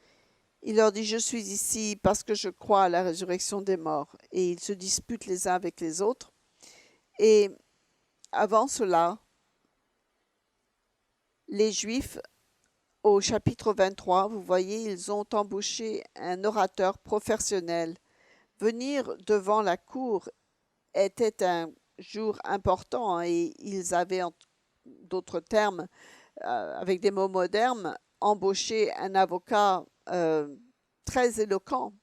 il leur dit, je suis ici parce que je crois à la résurrection des morts. Et ils se disputent les uns avec les autres. Et avant cela, les Juifs, au chapitre 23, vous voyez, ils ont embauché un orateur professionnel. Venir devant la cour était un jour important et ils avaient, d'autres termes, avec des mots modernes, embauché un avocat très éloquent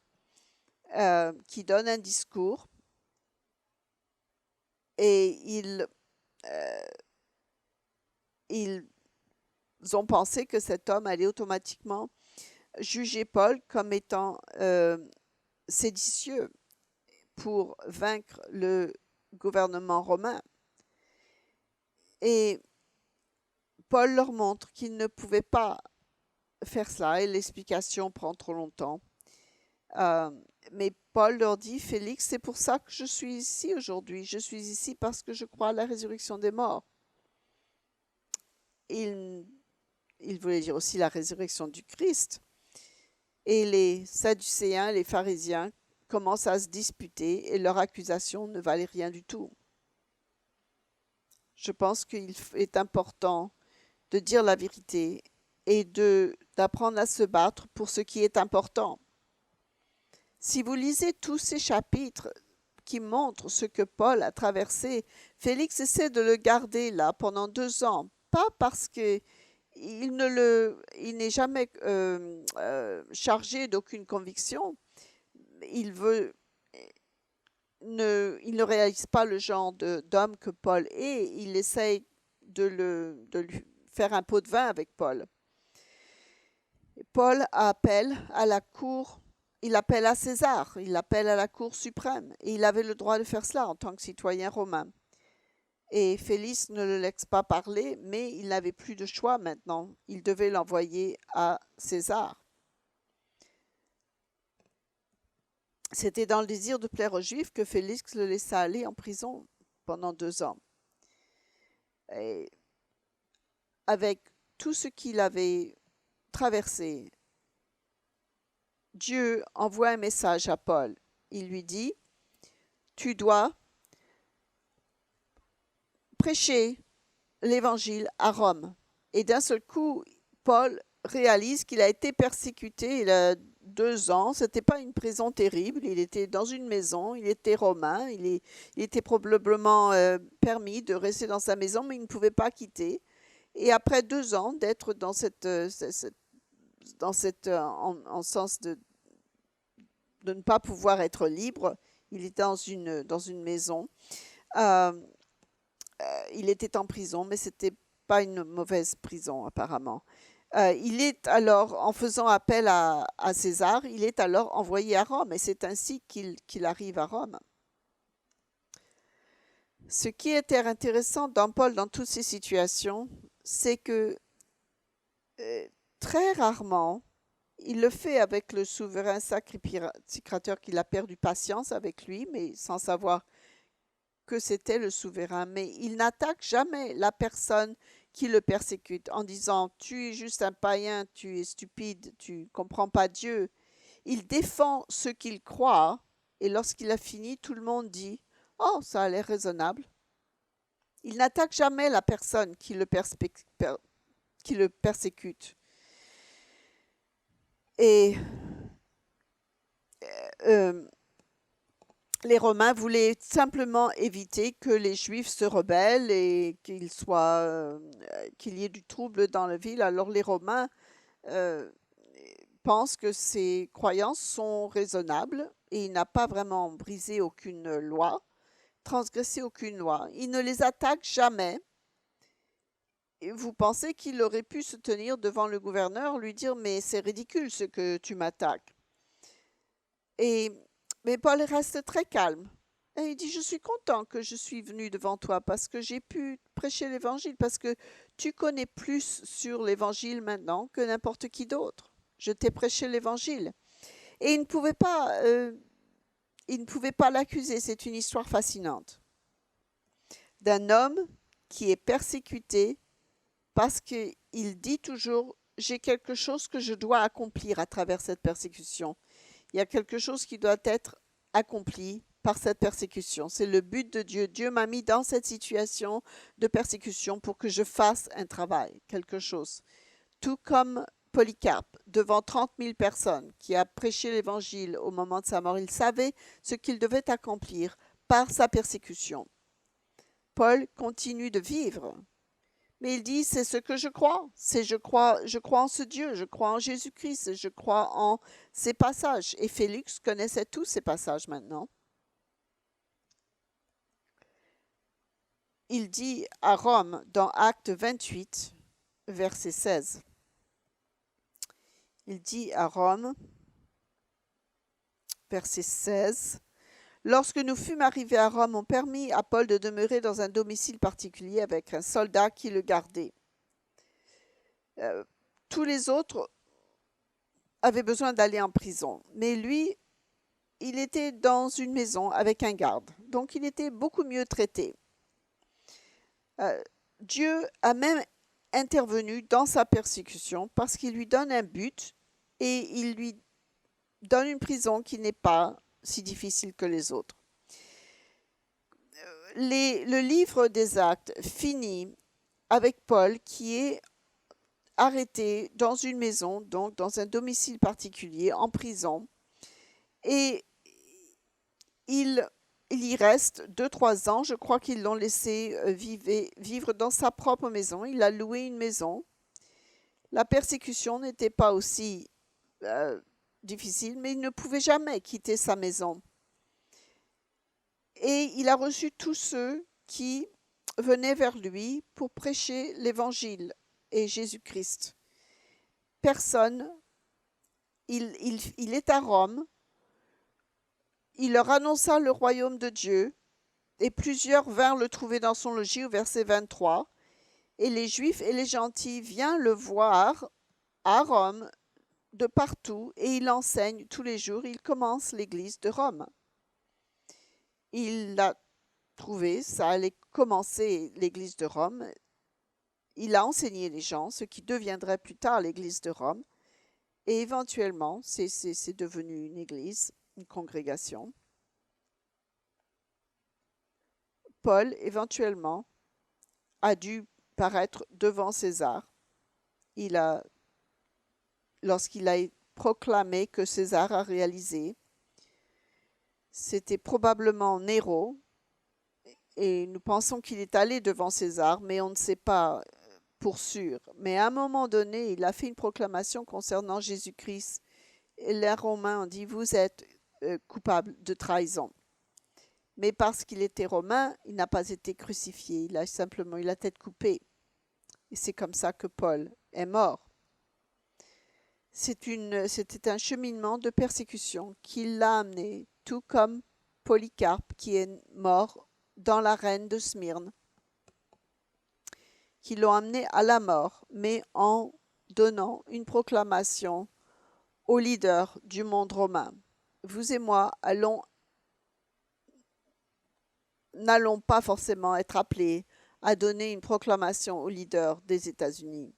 qui donne un discours et ils ont pensé que cet homme allait automatiquement juger Paul comme étant séditieux pour vaincre le gouvernement romain. Et Paul leur montre qu'il ne pouvait pas faire cela et l'explication prend trop longtemps. Mais Paul leur dit, Félix, c'est pour ça que je suis ici aujourd'hui. Je suis ici parce que je crois à la résurrection des morts. Il voulait dire aussi la résurrection du Christ. Et les Sadducéens, les pharisiens, commencent à se disputer et leur accusation ne valait rien du tout. Je pense qu'il est important de dire la vérité et d'apprendre à se battre pour ce qui est important. Si vous lisez tous ces chapitres qui montrent ce que Paul a traversé, Félix essaie de le garder là pendant 2 ans, pas parce que il n'est jamais chargé d'aucune conviction. Il ne réalise pas le genre d'homme que Paul est. Il essaye de lui faire un pot de vin avec Paul. Paul appelle à la cour, il appelle à César, il appelle à la cour suprême. Et il avait le droit de faire cela en tant que citoyen romain. Et Félix ne le laisse pas parler, mais il n'avait plus de choix maintenant. Il devait l'envoyer à César. C'était dans le désir de plaire aux Juifs que Félix le laissa aller en prison pendant 2 ans. Et avec tout ce qu'il avait traversé, Dieu envoie un message à Paul. Il lui dit, tu dois prêcher l'évangile à Rome. Et d'un seul coup, Paul réalise qu'il a été persécuté. Il a 2 ans, ce n'était pas une prison terrible, il était dans une maison, il était romain, il était probablement permis de rester dans sa maison, mais il ne pouvait pas quitter. Et après 2 ans d'être dans en sens de ne pas pouvoir être libre, il était dans une maison. Il était en prison, mais ce n'était pas une mauvaise prison apparemment. Il est alors, en faisant appel à César, il est alors envoyé à Rome et c'est ainsi qu'il arrive à Rome. Ce qui était intéressant dans Paul dans toutes ces situations, c'est que très rarement, il le fait avec le souverain sacrificateur qu'il a perdu patience avec lui, mais sans savoir que c'était le souverain. Mais il n'attaque jamais la personne qui le persécute en disant « tu es juste un païen, tu es stupide, tu ne comprends pas Dieu ». Il défend ce qu'il croit et lorsqu'il a fini, tout le monde dit « oh, ça a l'air raisonnable ». Il n'attaque jamais la personne qui le persécute. Et les Romains voulaient simplement éviter que les Juifs se rebellent et qu'il y ait du trouble dans la ville. Alors les Romains pensent que ces croyances sont raisonnables et il n'a pas vraiment brisé aucune loi, transgressé aucune loi. Il ne les attaque jamais. Et vous pensez qu'il aurait pu se tenir devant le gouverneur, lui dire « mais c'est ridicule ce que tu m'attaques ». Mais Paul reste très calme. Et il dit, je suis content que je suis venu devant toi parce que j'ai pu prêcher l'évangile, parce que tu connais plus sur l'évangile maintenant que n'importe qui d'autre. Je t'ai prêché l'évangile. Et il ne pouvait pas l'accuser. C'est une histoire fascinante d'un homme qui est persécuté parce qu'il dit toujours, j'ai quelque chose que je dois accomplir à travers cette persécution. Il y a quelque chose qui doit être accompli par cette persécution. C'est le but de Dieu. Dieu m'a mis dans cette situation de persécution pour que je fasse un travail, quelque chose. Tout comme Polycarpe, devant 30 000 personnes, qui a prêché l'évangile au moment de sa mort, il savait ce qu'il devait accomplir par sa persécution. Paul continue de vivre, Mais il dit, c'est ce que je crois. Je crois en ce Dieu, je crois en Jésus-Christ, je crois en ces passages. Et Félix connaissait tous ces passages maintenant. Il dit à Rome dans Actes 28, verset 16. Il dit à Rome, verset 16, lorsque nous fûmes arrivés à Rome, on permit à Paul de demeurer dans un domicile particulier avec un soldat qui le gardait. Tous les autres avaient besoin d'aller en prison, mais lui, il était dans une maison avec un garde, donc il était beaucoup mieux traité. Dieu a même intervenu dans sa persécution parce qu'il lui donne un but et il lui donne une prison qui n'est pas si difficile que les autres. Le livre des Actes finit avec Paul qui est arrêté dans une maison, donc dans un domicile particulier, en prison, et il y reste 2-3 ans. Je crois qu'ils l'ont laissé vivre dans sa propre maison. Il a loué une maison. La persécution n'était pas aussi difficile, mais il ne pouvait jamais quitter sa maison. Et il a reçu tous ceux qui venaient vers lui pour prêcher l'Évangile et Jésus-Christ. Personne, il est à Rome, il leur annonça le royaume de Dieu, et plusieurs vinrent le trouver dans son logis au verset 23, et les Juifs et les gentils vinrent le voir à Rome de partout, et il enseigne tous les jours, il commence l'église de Rome. Il a trouvé, ça allait commencer l'église de Rome, il a enseigné les gens, ce qui deviendrait plus tard l'église de Rome, et éventuellement, c'est devenu une église, une congrégation. Paul, éventuellement, a dû paraître devant César. Lorsqu'il a proclamé que César a réalisé, c'était probablement Néron, et nous pensons qu'il est allé devant César, mais on ne sait pas pour sûr. Mais à un moment donné, il a fait une proclamation concernant Jésus-Christ, et les Romains ont dit, vous êtes coupable de trahison. Mais parce qu'il était romain, il n'a pas été crucifié, il a simplement eu la tête coupée. Et c'est comme ça que Paul est mort. C'était un cheminement de persécution qui l'a amené, tout comme Polycarpe qui est mort dans l'arène de Smyrne, qui l'ont amené à la mort, mais en donnant une proclamation aux leaders du monde romain. Vous et moi n'allons pas forcément être appelés à donner une proclamation aux leaders des États-Unis,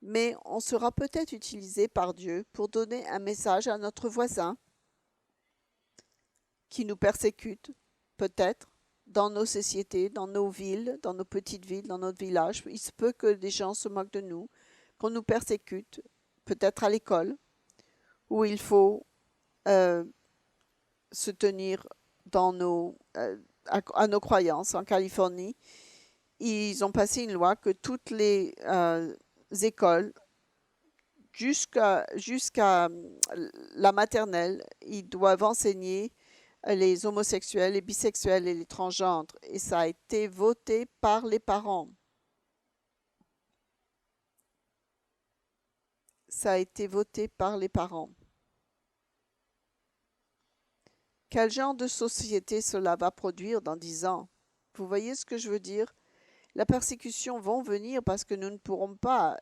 mais on sera peut-être utilisé par Dieu pour donner un message à notre voisin qui nous persécute, peut-être, dans nos sociétés, dans nos villes, dans nos petites villes, dans notre village. Il se peut que des gens se moquent de nous, qu'on nous persécute, peut-être à l'école, où il faut se tenir dans à nos croyances. En Californie, ils ont passé une loi que toutes les écoles, jusqu'à la maternelle, ils doivent enseigner les homosexuels, les bisexuels et les transgenres. Et ça a été voté par les parents. Ça a été voté par les parents. Quel genre de société cela va produire dans 10 ans? Vous voyez ce que je veux dire? La persécution va venir parce que nous ne pourrons pas.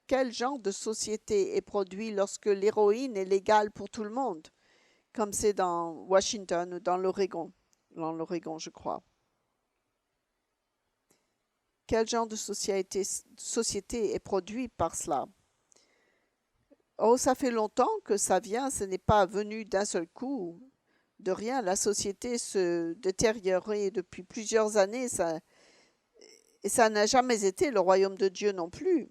Quel genre de société est produit lorsque l'héroïne est légale pour tout le monde, comme c'est dans Washington ou dans l'Oregon, je crois. Quel genre de société est produit par cela? Oh, ça fait longtemps que ça vient, ce n'est pas venu d'un seul coup, de rien. La société se détériorait depuis plusieurs années, et ça n'a jamais été le royaume de Dieu non plus.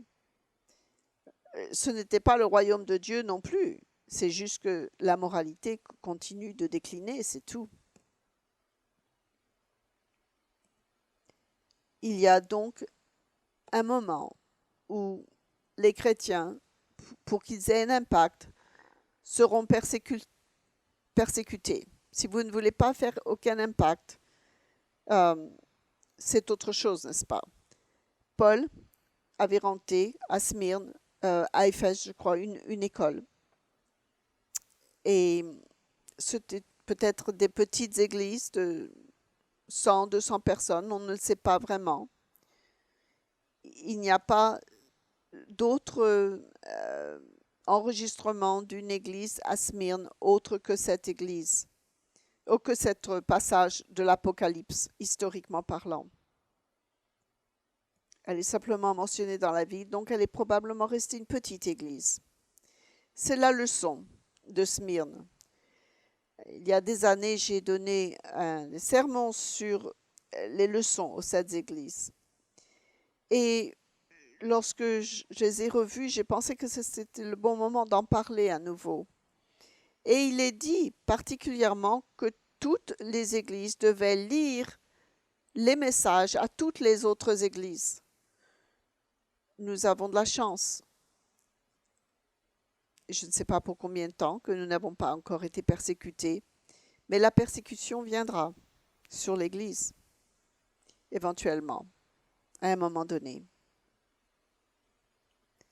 Ce n'était pas le royaume de Dieu non plus. C'est juste que la moralité continue de décliner, c'est tout. Il y a donc un moment où les chrétiens, pour qu'ils aient un impact, seront persécutés. Si vous ne voulez pas faire aucun impact, c'est autre chose, n'est-ce pas? Paul avait renté à Smyrne, à Éphèse, je crois, une école. Et c'était peut-être des petites églises de 100, 200 personnes, on ne le sait pas vraiment. Il n'y a pas d'autres enregistrements d'une église à Smyrne autre que cette église, ou que ce passage de l'Apocalypse, historiquement parlant. Elle est simplement mentionnée dans la ville, donc elle est probablement restée une petite église. C'est la leçon de Smyrne. Il y a des années, j'ai donné un sermon sur les leçons aux sept églises. Et lorsque je les ai revus, j'ai pensé que c'était le bon moment d'en parler à nouveau. Et il est dit particulièrement que toutes les églises devaient lire les messages à toutes les autres églises. Nous avons de la chance. Je ne sais pas pour combien de temps que nous n'avons pas encore été persécutés, mais la persécution viendra sur l'Église, éventuellement, à un moment donné.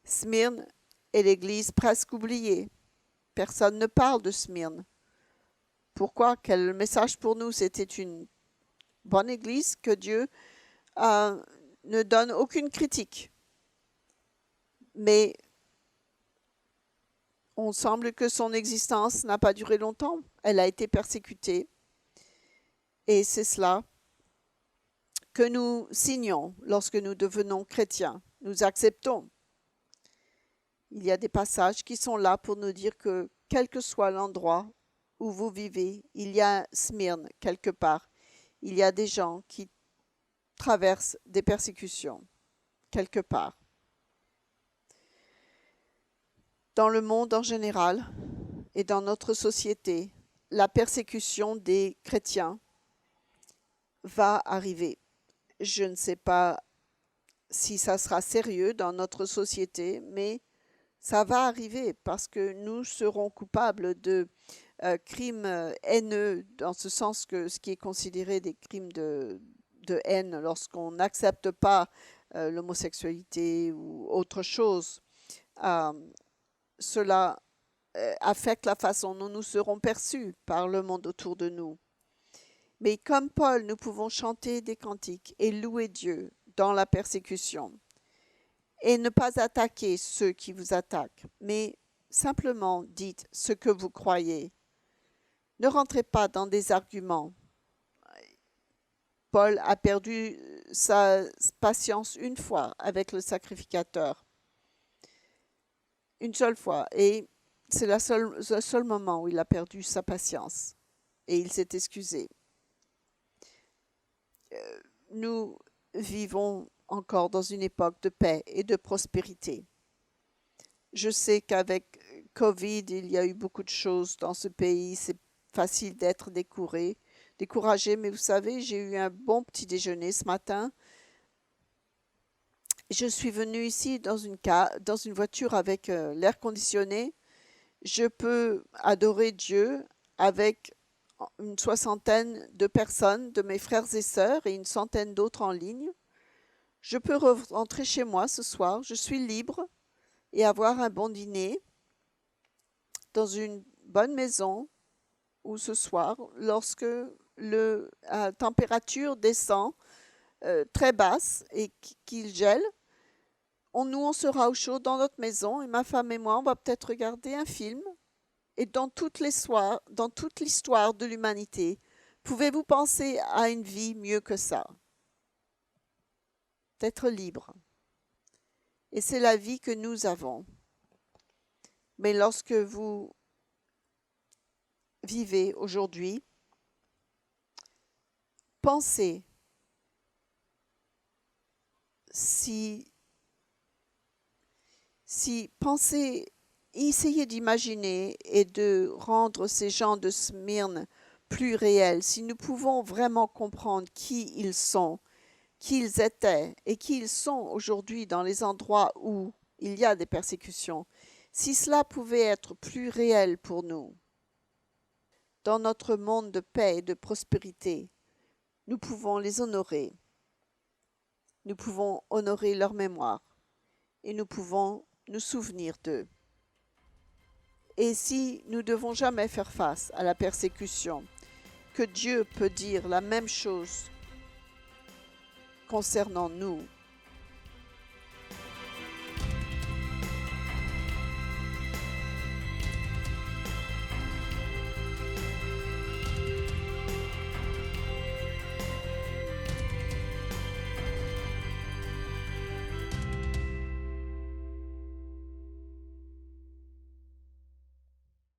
Smyrne est l'Église presque oubliée. Personne ne parle de Smyrne. Pourquoi? Quel message pour nous? C'était une bonne Église que Dieu ne donne aucune critique. Mais on semble que son existence n'a pas duré longtemps. Elle a été persécutée. Et c'est cela que nous signons lorsque nous devenons chrétiens. Nous acceptons. Il y a des passages qui sont là pour nous dire que quel que soit l'endroit où vous vivez, il y a Smyrne quelque part. Il y a des gens qui traversent des persécutions quelque part. Dans le monde en général et dans notre société, la persécution des chrétiens va arriver. Je ne sais pas si ça sera sérieux dans notre société, mais ça va arriver parce que nous serons coupables de crimes haineux, dans ce sens que ce qui est considéré des crimes de haine lorsqu'on n'accepte pas l'homosexualité ou autre chose. Cela affecte la façon dont nous serons perçus par le monde autour de nous. Mais comme Paul, nous pouvons chanter des cantiques et louer Dieu dans la persécution et ne pas attaquer ceux qui vous attaquent, mais simplement dites ce que vous croyez. Ne rentrez pas dans des arguments. Paul a perdu sa patience une fois avec le sacrificateur. Une seule fois. Et c'est le seul moment où il a perdu sa patience. Et il s'est excusé. Nous vivons encore dans une époque de paix et de prospérité. Je sais qu'avec Covid, il y a eu beaucoup de choses dans ce pays. C'est facile d'être découragé, mais vous savez, j'ai eu un bon petit déjeuner ce matin. Je suis venue ici dans une voiture avec l'air conditionné. Je peux adorer Dieu avec une soixantaine de personnes, de mes frères et sœurs, et une centaine d'autres en ligne. Je peux rentrer chez moi ce soir. Je suis libre et avoir un bon dîner dans une bonne maison ou ce soir, lorsque la température descend très basse et qu'il gèle, on sera au chaud dans notre maison et ma femme et moi, on va peut-être regarder un film. Et dans toute l'histoire de l'humanité, pouvez-vous penser à une vie mieux que ça? D'être libre. Et c'est la vie que nous avons. Mais lorsque vous vivez aujourd'hui, pensez essayez d'imaginer et de rendre ces gens de Smyrne plus réels. Si nous pouvons vraiment comprendre qui ils sont, qu'ils étaient et qu'ils sont aujourd'hui dans les endroits où il y a des persécutions, si cela pouvait être plus réel pour nous, dans notre monde de paix et de prospérité, nous pouvons les honorer. Nous pouvons honorer leur mémoire et nous pouvons nous souvenir d'eux. Et si nous devons jamais faire face à la persécution, que Dieu peut dire la même chose concernant nous